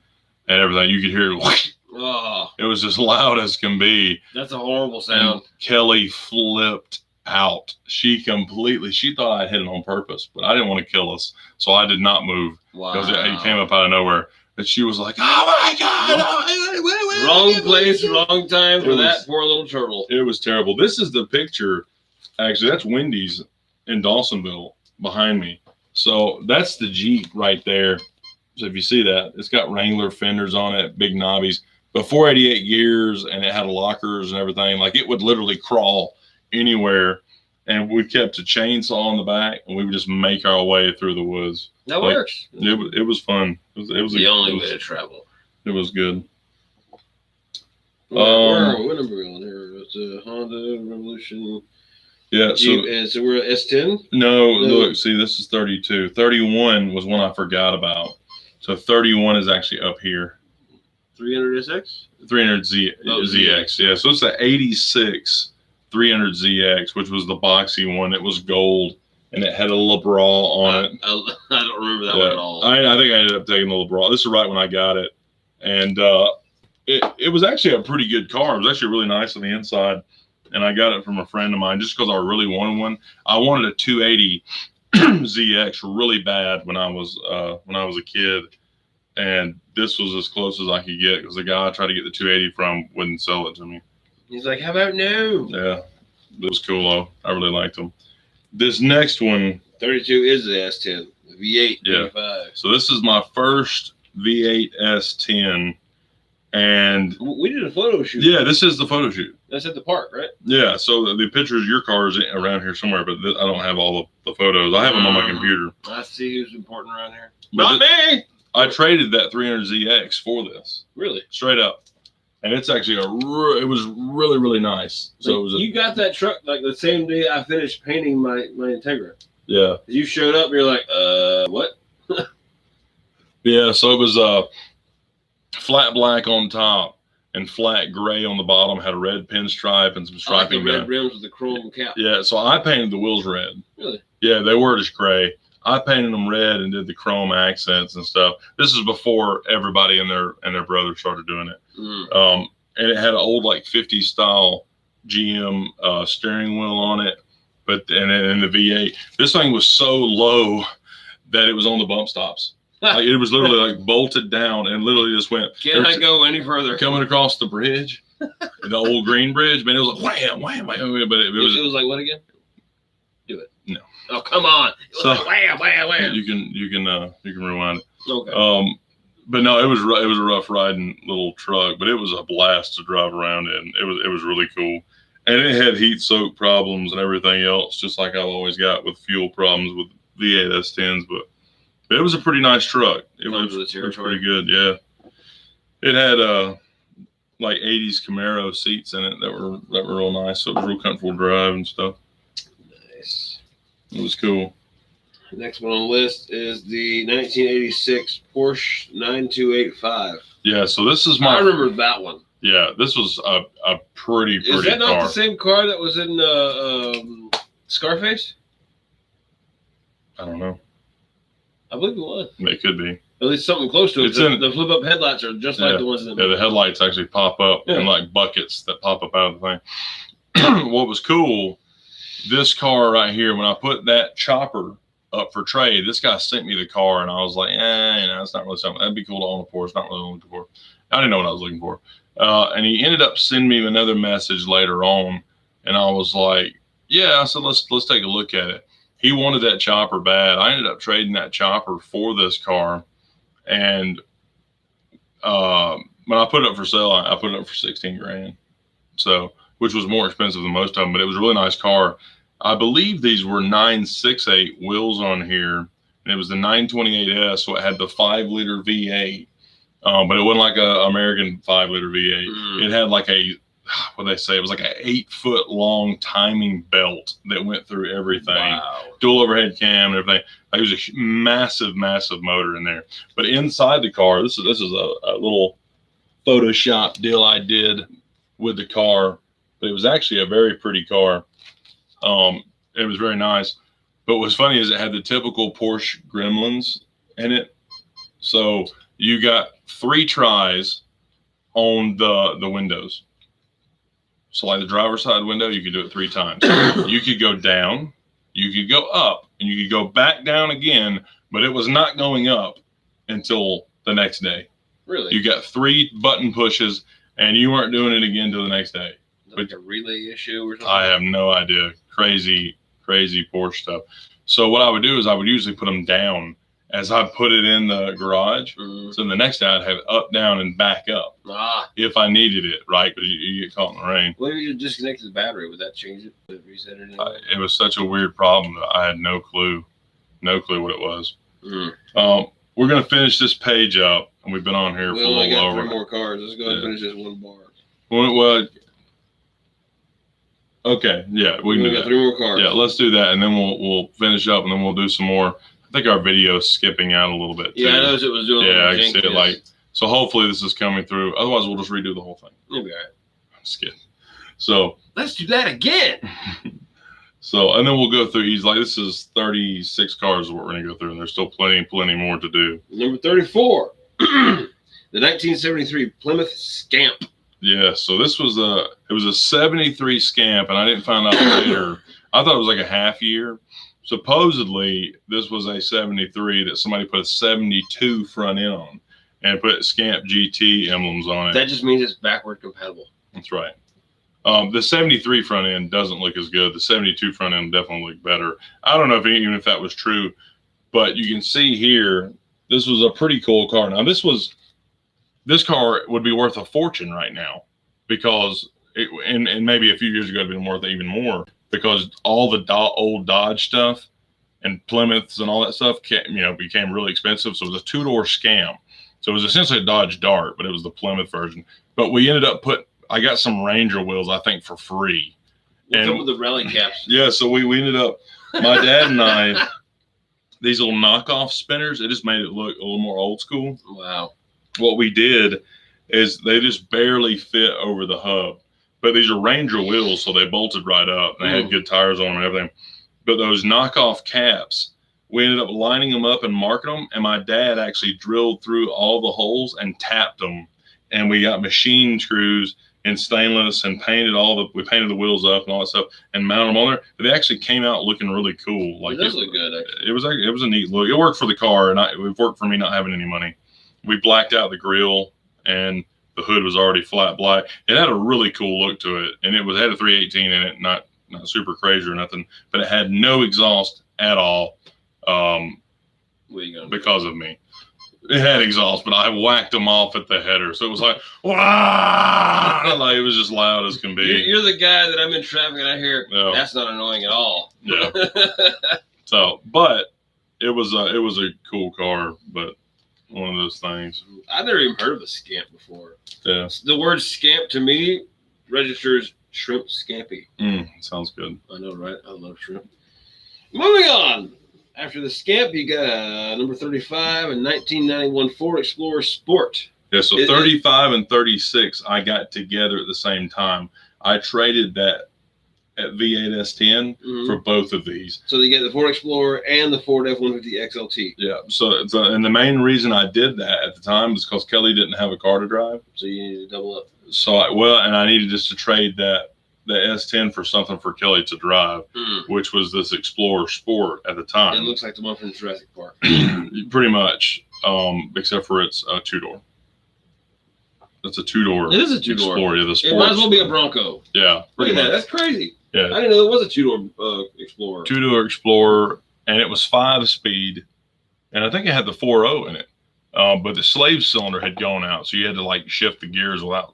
Speaker 2: and everything. You could hear it.
Speaker 1: Oh,
Speaker 2: it was as loud as can be.
Speaker 1: That's a horrible sound.
Speaker 2: And Kelly flipped out. She thought I hit it on purpose, but I didn't want to kill us, so I did not move.
Speaker 1: Wow!
Speaker 2: Because it came up out of nowhere. And she was like, "Oh my God!
Speaker 1: Wrong place, wrong time for that poor little turtle."
Speaker 2: It was terrible. This is the picture. Actually, that's Wendy's in Dawsonville behind me. So that's the Jeep right there. So if you see that, it's got Wrangler fenders on it, big knobbies, but 488 gears, and it had lockers and everything. Like it would literally crawl anywhere. And we kept a chainsaw on the back, and we would just make our way through the woods.
Speaker 1: That works.
Speaker 2: It was fun. It was
Speaker 1: the only way to travel.
Speaker 2: It was good.
Speaker 1: What number are we on here? It's a Honda Revolution.
Speaker 2: Yeah.
Speaker 1: So we're at S10?
Speaker 2: No, look, see, this is 32. 31 was one I forgot about. So 31 is actually up here.
Speaker 1: 300SX?
Speaker 2: 300ZX. Yeah. So it's the 86 300ZX, which was the boxy one. It was gold, and it had a LeBron on it.
Speaker 1: I don't remember that one at all.
Speaker 2: I think I ended up taking the LeBron. This is right when I got it. And it was actually a pretty good car. It was actually really nice on the inside. And I got it from a friend of mine just because I really wanted one. I wanted a 280 ZX really bad when I was a kid. And this was as close as I could get because the guy I tried to get the 280 from wouldn't sell it to me.
Speaker 1: He's like, how about no?
Speaker 2: Yeah, it was cool though. I really liked them. This next one,
Speaker 1: 32 is the S10, the V8.
Speaker 2: Yeah.
Speaker 1: 35.
Speaker 2: So this is my first V8 S10, And
Speaker 1: we did a photo shoot.
Speaker 2: Yeah, this is the photo shoot.
Speaker 1: That's at the park, right?
Speaker 2: Yeah, so the pictures of your car is around here somewhere, but I don't have all the photos. I have them on my computer.
Speaker 1: I see who's important around here. Not me!
Speaker 2: I traded that 300ZX for this.
Speaker 1: Really?
Speaker 2: Straight up. And it's actually it was really, really nice. So it was
Speaker 1: you got that truck like the same day I finished painting my Integra.
Speaker 2: Yeah.
Speaker 1: You showed up and you're like, what?
Speaker 2: Yeah, so it was flat black on top and flat gray on the bottom, had a red pinstripe and some striping.
Speaker 1: Like the red rims with the chrome cap.
Speaker 2: Yeah, so I painted the wheels red.
Speaker 1: Really?
Speaker 2: Yeah, they were just gray. I painted them red and did the chrome accents and stuff. This is before everybody and their brother started doing it. And it had an old like 50s style GM steering wheel on it, and the V8. This thing was so low that it was on the bump stops. Like it was literally like bolted down and literally just went.
Speaker 1: Can I go any further?
Speaker 2: Coming across the bridge, the old green bridge, man, it was like wham, wham, wham. But it was
Speaker 1: like what again? Do it.
Speaker 2: No.
Speaker 1: Oh come on! It was like wham, wham, wham.
Speaker 2: You can rewind it.
Speaker 1: Okay.
Speaker 2: But no, it was a rough riding little truck, but it was a blast to drive around in. It was really cool, and it had heat soak problems and everything else, just like I've always got with fuel problems with V8 S10s, but. It was a pretty nice truck. It was pretty good, yeah. It had like 80s Camaro seats in it that were real nice. So it was real comfortable to drive and stuff.
Speaker 1: Nice.
Speaker 2: It was cool.
Speaker 1: The next one on the list is the 1986 Porsche 9285.
Speaker 2: Yeah, so this is my.
Speaker 1: I remember that one.
Speaker 2: Yeah, this was a pretty
Speaker 1: Is that not the same car that was in Scarface?
Speaker 2: I don't know.
Speaker 1: I believe it was.
Speaker 2: It could be.
Speaker 1: At least something close to it. The flip-up headlights are just like the ones in the
Speaker 2: the headlights actually pop up in like buckets that pop up out of the thing. What was cool, this car right here, when I put that chopper up for trade, this guy sent me the car, and I was like, it's not really something. That'd be cool to own a Porsche. Not really what I'm looking for. I didn't know what I was looking for. And he ended up sending me another message later on, and I was like, yeah. I said, let's take a look at it. He wanted that chopper bad. I ended up trading that chopper for this car. And when I put it up for sale, I put it up for 16 grand. So, which was more expensive than most of them, but it was a really nice car. I believe these were 968 wheels on here. And it was the 928S, so it had the 5-liter V8. But it wasn't like a American 5-liter V8. It had like what they say, it was like an 8-foot long timing belt that went through everything.
Speaker 1: Wow.
Speaker 2: Dual overhead cam and everything. Like, it was a massive motor in there. But inside the car, this is a little Photoshop deal I did with the car. But it was actually a very pretty car. It was very nice. But what's funny is it had the typical Porsche gremlins in it. So you got 3 tries on the windows. So like the driver's side window, you could do it 3 times. You could go down, you could go up, and you could go back down again, but it was not going up until the next day.
Speaker 1: Really?
Speaker 2: You got 3 button pushes, and you weren't doing it again until the next day.
Speaker 1: Like a relay issue or something? I
Speaker 2: have no idea. Crazy Porsche stuff. So what I would do is I would usually put them down as I put it in the garage. So the next day I'd have up, down, and back up if I needed it, right? But you get caught in the rain.
Speaker 1: What if you disconnected the battery? Would that change it? Would it reset it?
Speaker 2: It was such a weird problem that I had no clue what it was. We're going to finish this page up, and we've been on here for a little over.
Speaker 1: We only got 3 more cars. Let's go ahead and finish this one bar.
Speaker 2: Well, okay, yeah, we
Speaker 1: got 3 more cars.
Speaker 2: Yeah, let's do that, and then we'll finish up, and then we'll do some more. I think our video's skipping out a little bit too.
Speaker 1: Yeah, I noticed it was doing.
Speaker 2: Yeah, I can see it like. So hopefully this is coming through. Otherwise, we'll just redo the whole thing.
Speaker 1: You'll be all right.
Speaker 2: I'm just kidding. So
Speaker 1: let's do that again.
Speaker 2: So, and then we'll go through. He's like, this is 36 cars is what we're gonna go through, and there's still plenty more to do.
Speaker 1: Number 34, the 1973 Plymouth Scamp.
Speaker 2: Yeah. So this was it was a 73 Scamp, and I didn't find out later. I thought it was like a half year. Supposedly, this was a 73 that somebody put a 72 front end on and put Scamp GT emblems on it.
Speaker 1: That just means it's backward compatible.
Speaker 2: That's right. The 73 front end doesn't look as good. The 72 front end definitely looked better. I don't know even if that was true, but you can see here, this was a pretty cool car. Now, this was this car would be worth a fortune right now because and maybe a few years ago it'd been worth even more because all the old Dodge stuff and Plymouths and all that stuff became really expensive. So it was a 2-door scam. So it was essentially a Dodge Dart, but it was the Plymouth version. But we ended up I got some Ranger wheels, I think, for free.
Speaker 1: And some of the rally caps.
Speaker 2: Yeah, so we ended up, my dad and I, these little knockoff spinners, it just made it look a little more old school.
Speaker 1: Wow.
Speaker 2: What we did is they just barely fit over the hub. But these are Ranger wheels, so they bolted right up. They had good tires on them and everything. But those knockoff caps, we ended up lining them up and marking them. And my dad actually drilled through all the holes and tapped them. And we got machine screws in stainless and we painted the wheels up and all that stuff and mounted them on there. But they actually came out looking really cool. Like
Speaker 1: it does look good. Actually.
Speaker 2: It was a neat look. It worked for the car, and it worked for me not having any money. We blacked out the grill, and the hood was already flat black. It had a really cool look to it, and it had a 318 in it, not super crazy or nothing, but it had no exhaust at all because of me. It had exhaust, but I whacked them off at the header. So it was like, wow! Like it was just loud as can be.
Speaker 1: You're the guy that I'm in traffic and I hear, that's not annoying at all.
Speaker 2: Yeah. So, but it was a cool car, but one of those things.
Speaker 1: I've never even heard of a scamp before.
Speaker 2: Yeah.
Speaker 1: The word scamp to me registers shrimp scampi.
Speaker 2: Sounds good.
Speaker 1: I know, right? I love shrimp. Moving on. After the scamp, you got number 35, a 1991 Ford Explorer Sport.
Speaker 2: Yeah, so 35 and 36 I got together at the same time. I traded that at V8 S10 for both of these.
Speaker 1: So you get the Ford Explorer and the Ford F-150 XLT.
Speaker 2: Yeah, so and the main reason I did that at the time was because Kelly didn't have a car to drive.
Speaker 1: So you needed to double up.
Speaker 2: So I needed just to trade the S10 for something for Kelly to drive, which was this Explorer Sport at the time.
Speaker 1: It looks like the one from Jurassic Park.
Speaker 2: Pretty much, except for it's a 2-door. It's a 2-door.
Speaker 1: It is a 2-door.
Speaker 2: Explorer, yeah, the Sport.
Speaker 1: It might as well be a Bronco.
Speaker 2: Yeah.
Speaker 1: Look at that. That's crazy.
Speaker 2: Yeah.
Speaker 1: I didn't know there was a 2-door Explorer.
Speaker 2: 2-door Explorer, and it was 5-speed, and I think it had the 4.0 in it. But the slave cylinder had gone out, so you had to shift the gears without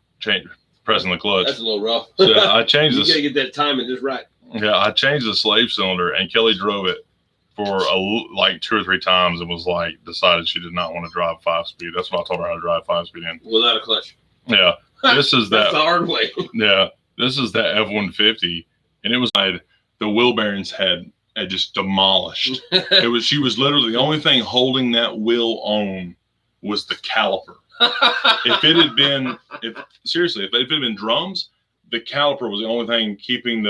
Speaker 2: pressing the clutch.
Speaker 1: That's a little rough.
Speaker 2: So I changed this.
Speaker 1: You gotta get that timing just right.
Speaker 2: Yeah, I changed the slave cylinder, and Kelly drove it for 2 or 3 times and was decided she did not want to drive 5-speed. That's what I told her how to drive 5-speed in.
Speaker 1: Without a clutch.
Speaker 2: Yeah, this is
Speaker 1: That's the hard way.
Speaker 2: Yeah, this is that F-150, and it was the wheel bearings had just demolished. She was literally the only thing holding that wheel on was the caliper. If it had been drums, the caliper was the only thing keeping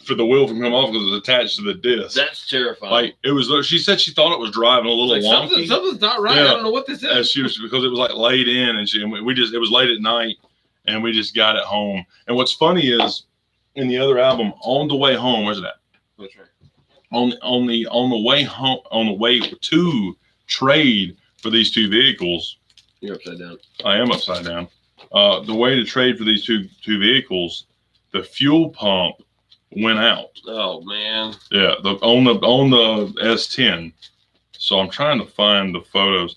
Speaker 2: for the wheel from coming off because it was attached to the disc.
Speaker 1: That's terrifying.
Speaker 2: She said she thought it was driving a little wonky.
Speaker 1: Something's not right. Yeah. I don't know what this is.
Speaker 2: Because it was laid in, and it was late at night, and we just got it home. And what's funny is in the other album, On the Way Home, where's it at?
Speaker 1: That's right.
Speaker 2: On the way home, on the way to trade for these 2 vehicles.
Speaker 1: You're upside down.
Speaker 2: I am upside down. The way to trade for these two vehicles, the fuel pump went out.
Speaker 1: Oh man.
Speaker 2: Yeah, on the S10. So I'm trying to find the photos.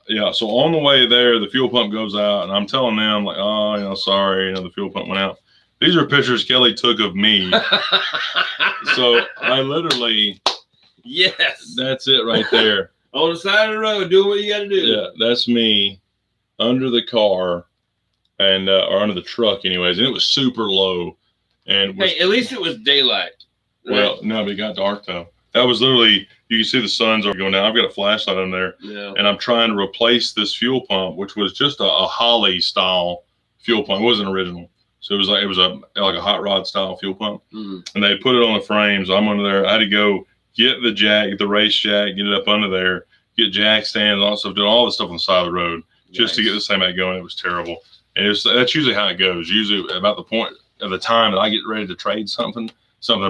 Speaker 2: Yeah, so on the way there, the fuel pump goes out, and I'm telling them sorry, the fuel pump went out. These are pictures Kelly took of me. So I literally.
Speaker 1: Yes.
Speaker 2: That's it right there.
Speaker 1: On the side of the road, doing what you got to do.
Speaker 2: Yeah, that's me under the car and or under the truck, anyways. And it was super low. And
Speaker 1: at least it was daylight.
Speaker 2: Right? Well, no, but it got dark though. That was literally, you can see the sun's are going down. I've got a flashlight on there, and I'm trying to replace this fuel pump, which was just a Holly style fuel pump. It wasn't original, so it was like a hot rod style fuel pump, and they put it on the frame. So I'm under there. I had to go get the jack, the race jack, get it up under there, get jack stands, also do all the stuff on the side of the road just to get this thing back going. It was terrible. And that's usually how it goes. Usually about the point of the time that I get ready to trade something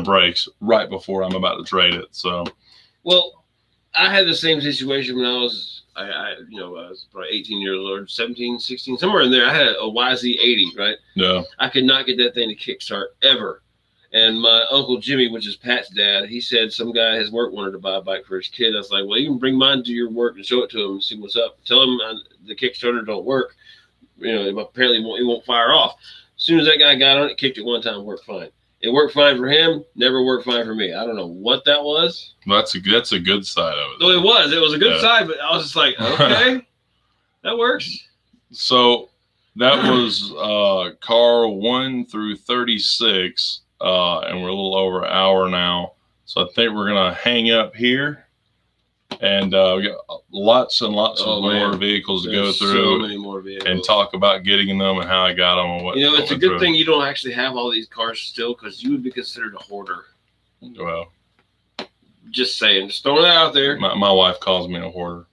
Speaker 2: breaks right before I'm about to trade it. So,
Speaker 1: well, I had the same situation when I was probably 18 years old, 17, 16, somewhere in there. I had a YZ80, right?
Speaker 2: Yeah.
Speaker 1: I could not get that thing to kickstart ever. And my Uncle Jimmy, which is Pat's dad, he said some guy at his work wanted to buy a bike for his kid. I was like, well, you can bring mine to your work and show it to him and see what's up. Tell him the Kickstarter don't work. Apparently it won't fire off. As soon as that guy got on it, kicked it one time, worked fine. It worked fine for him, never worked fine for me. I don't know what that was.
Speaker 2: Well, that's a good side of it.
Speaker 1: No, it was a good side, but I was just like, okay, that works.
Speaker 2: So that was car 1 through 36, and we're a little over an hour now. So I think we're gonna hang up here. And we got lots and lots of more vehicles to go through.
Speaker 1: So many more vehicles.
Speaker 2: And talk about getting them and how I got them and what.
Speaker 1: It's a good thing you don't actually have all these cars still, because you would be considered a hoarder.
Speaker 2: Well,
Speaker 1: just saying, just throwing that out there.
Speaker 2: My wife calls me a hoarder.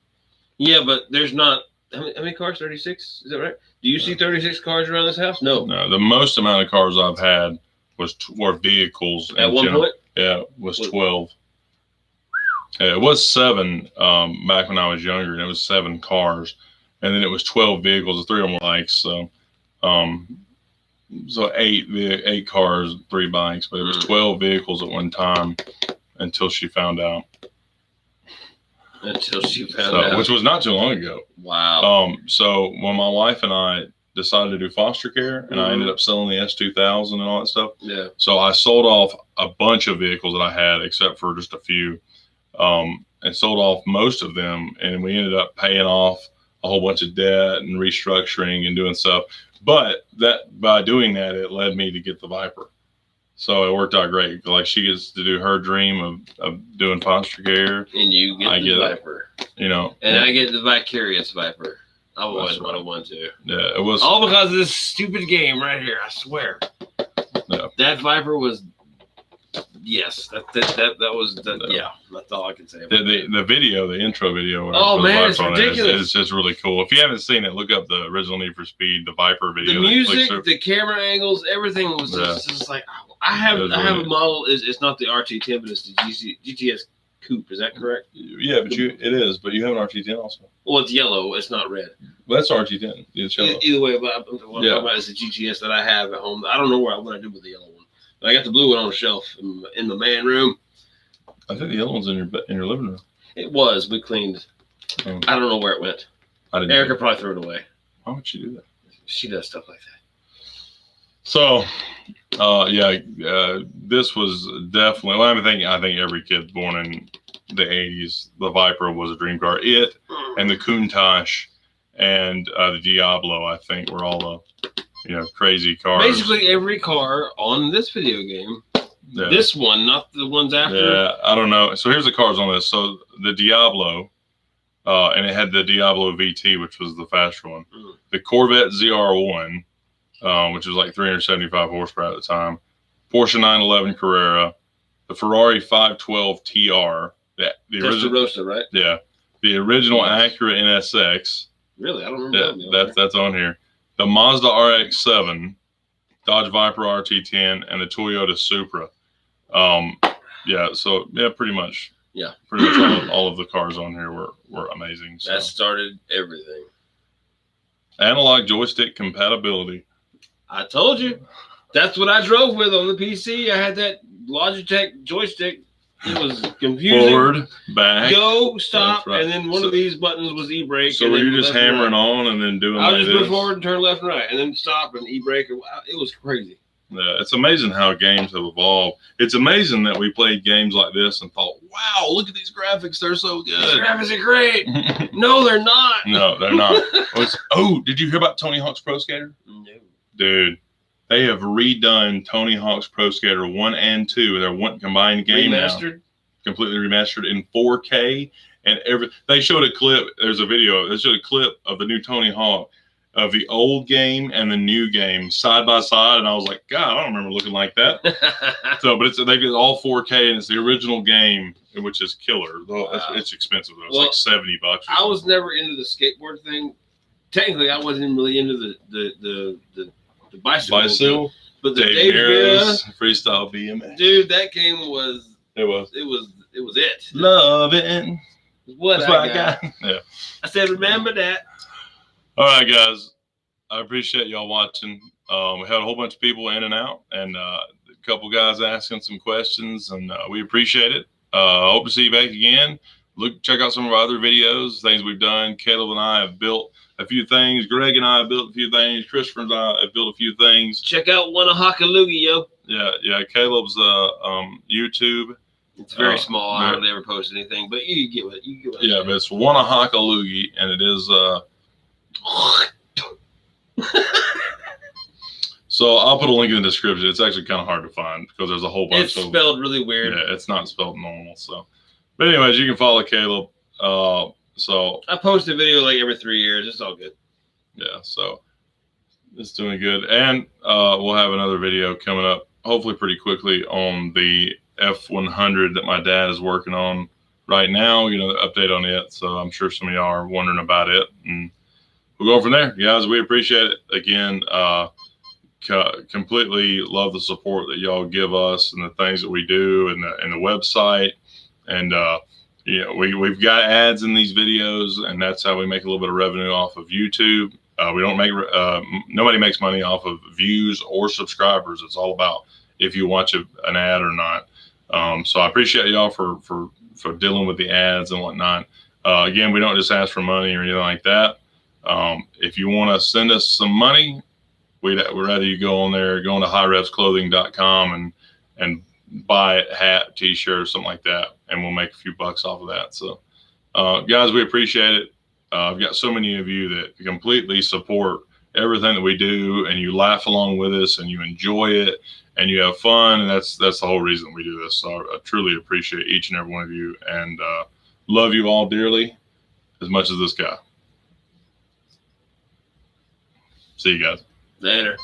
Speaker 1: Yeah, but there's not. How many cars? 36? Is that right? Do you see 36 cars around this house? No.
Speaker 2: No, the most amount of cars I've had were vehicles.
Speaker 1: At one point?
Speaker 2: Yeah, was 12. It was 7 back when I was younger, and it was 7 cars, and then it was 12 vehicles, 3 of them were bikes. So, 8 cars, 3 bikes, but it was 12 vehicles at one time until she found out. Which was not too long ago.
Speaker 1: Wow.
Speaker 2: So when my wife and I decided to do foster care, and I ended up selling the S2000 and all that stuff.
Speaker 1: Yeah.
Speaker 2: So I sold off a bunch of vehicles that I had, except for just a few. And sold off most of them, and we ended up paying off a whole bunch of debt and restructuring and doing stuff. But by doing that, it led me to get the Viper. So it worked out great. Like, she gets to do her dream of doing foster care,
Speaker 1: and you get the Viper.
Speaker 2: And
Speaker 1: I get the vicarious Viper. I've always wanted to.
Speaker 2: Yeah, it was
Speaker 1: all because of this stupid game right here. I swear.
Speaker 2: Yeah.
Speaker 1: That Viper was. Yes, that was yeah. That's all I can say.
Speaker 2: The video, the intro video.
Speaker 1: Oh man, it's ridiculous!
Speaker 2: It's just really cool. If you haven't seen it, look up the original Need for Speed, the Viper video.
Speaker 1: The music, the camera angles, everything was just like I have a model. It's not the RT10, but it's the GTS Coupe. Is that correct?
Speaker 2: Yeah, but it is. But you have an RT10 also.
Speaker 1: Well, it's yellow. It's not red.
Speaker 2: Well, that's RT10. It's yellow.
Speaker 1: Either way, but what I'm talking about is the GTS that I have at home. I don't know what I did with the yellow one. I got the blue one on the shelf in the man room.
Speaker 2: I think the yellow one's in your living room.
Speaker 1: It was. We cleaned. I don't know where it went. Erica probably threw it away.
Speaker 2: Why would she do that?
Speaker 1: She does stuff like that.
Speaker 2: So, this was definitely. Well, I think every kid born in the '80s, the Viper was a dream car. It and the Countach and the Diablo, I think, were all the crazy cars.
Speaker 1: Basically, every car on this video game. Yeah. This one, not the ones after.
Speaker 2: Yeah, I don't know. So here's the cars on this. So the Diablo, and it had the Diablo VT, which was the faster one. The Corvette ZR1, which was like 375 horsepower at the time. Porsche 911 Carrera, the Ferrari 512 TR. The original
Speaker 1: Rosa, right?
Speaker 2: Yeah, the original Acura NSX.
Speaker 1: Really, I don't remember.
Speaker 2: Yeah, that's on here. The Mazda RX-7, Dodge Viper RT10, and the Toyota Supra. Pretty much. Yeah, pretty much all of the cars on here were amazing. So.
Speaker 1: That started everything.
Speaker 2: Analog joystick compatibility.
Speaker 1: I told you. That's what I drove with on the PC. I had that Logitech joystick. It was confusing.
Speaker 2: Forward, back,
Speaker 1: go, stop, and then one of these buttons was e-brake.
Speaker 2: So were you just hammering on and then doing?
Speaker 1: I would just move forward and turn left and right, and then stop and e-brake. It was crazy.
Speaker 2: Yeah, it's amazing how games have evolved. It's amazing that we played games like this and thought, "Wow, look at these graphics! They're so good.
Speaker 1: These graphics are great." No, they're not.
Speaker 2: No, they're not. Did you hear about Tony Hawk's Pro Skater?
Speaker 1: No,
Speaker 2: dude. They have redone Tony Hawk's Pro Skater 1 and 2. They're one combined game
Speaker 1: remastered?
Speaker 2: Now. Completely remastered in 4K. And they showed a clip. There's a video. They showed a clip of the new Tony Hawk, of the old game and the new game side by side. And I was like, God, I don't remember looking like that. But they get all 4K, and it's the original game, which is killer. Wow. It's expensive, though. It's like $70.
Speaker 1: I was never into the skateboard thing. Technically, I wasn't really into the bicycle, but the Dave
Speaker 2: freestyle BMX,
Speaker 1: dude, that game was it.
Speaker 2: Love it.
Speaker 1: What I got.
Speaker 2: Yeah.
Speaker 1: I said, remember that.
Speaker 2: All right, guys. I appreciate y'all watching. We had a whole bunch of people in and out, and couple guys asking some questions, and we appreciate it. Hope to see you back again. Check out some of our other videos, things we've done. Caleb and I have built a few things. Greg and I have built a few things. Christopher and I have built a few things.
Speaker 1: Check out Wanahakalugi, yo.
Speaker 2: Yeah. Caleb's YouTube.
Speaker 1: It's very small. I hardly ever post anything, but you get what
Speaker 2: yeah, but it's Wanahakalugi, and it is so I'll put a link in the description. It's actually kind of hard to find because there's a whole bunch
Speaker 1: of... It's spelled really weird.
Speaker 2: Yeah, it's not spelled normal. So, but anyways, you can follow Caleb. So
Speaker 1: I post a video like every 3 years. It's all good.
Speaker 2: Yeah, so it's doing good. And we'll have another video coming up, hopefully pretty quickly, on the F100 that my dad is working on right now. Update on it. So I'm sure some of y'all are wondering about it. And we'll go from there. Guys, we appreciate it. Again, completely love the support that y'all give us and the things that we do and the website. And we've got ads in these videos, and that's how we make a little bit of revenue off of YouTube. We don't make nobody makes money off of views or subscribers. It's all about if you watch an ad or not. So I appreciate y'all for dealing with the ads and whatnot. Again, we don't just ask for money or anything like that. If you want to send us some money, we'd rather you go on there, go on to HiRevzClothing.com and buy a hat, t-shirt, or something like that, and we'll make a few bucks off of that. So, guys, we appreciate it. I've got so many of you that completely support everything that we do, and you laugh along with us, and you enjoy it, and you have fun, and that's the whole reason we do this. So I truly appreciate each and every one of you, and love you all dearly as much as this guy. See you guys.
Speaker 1: Later.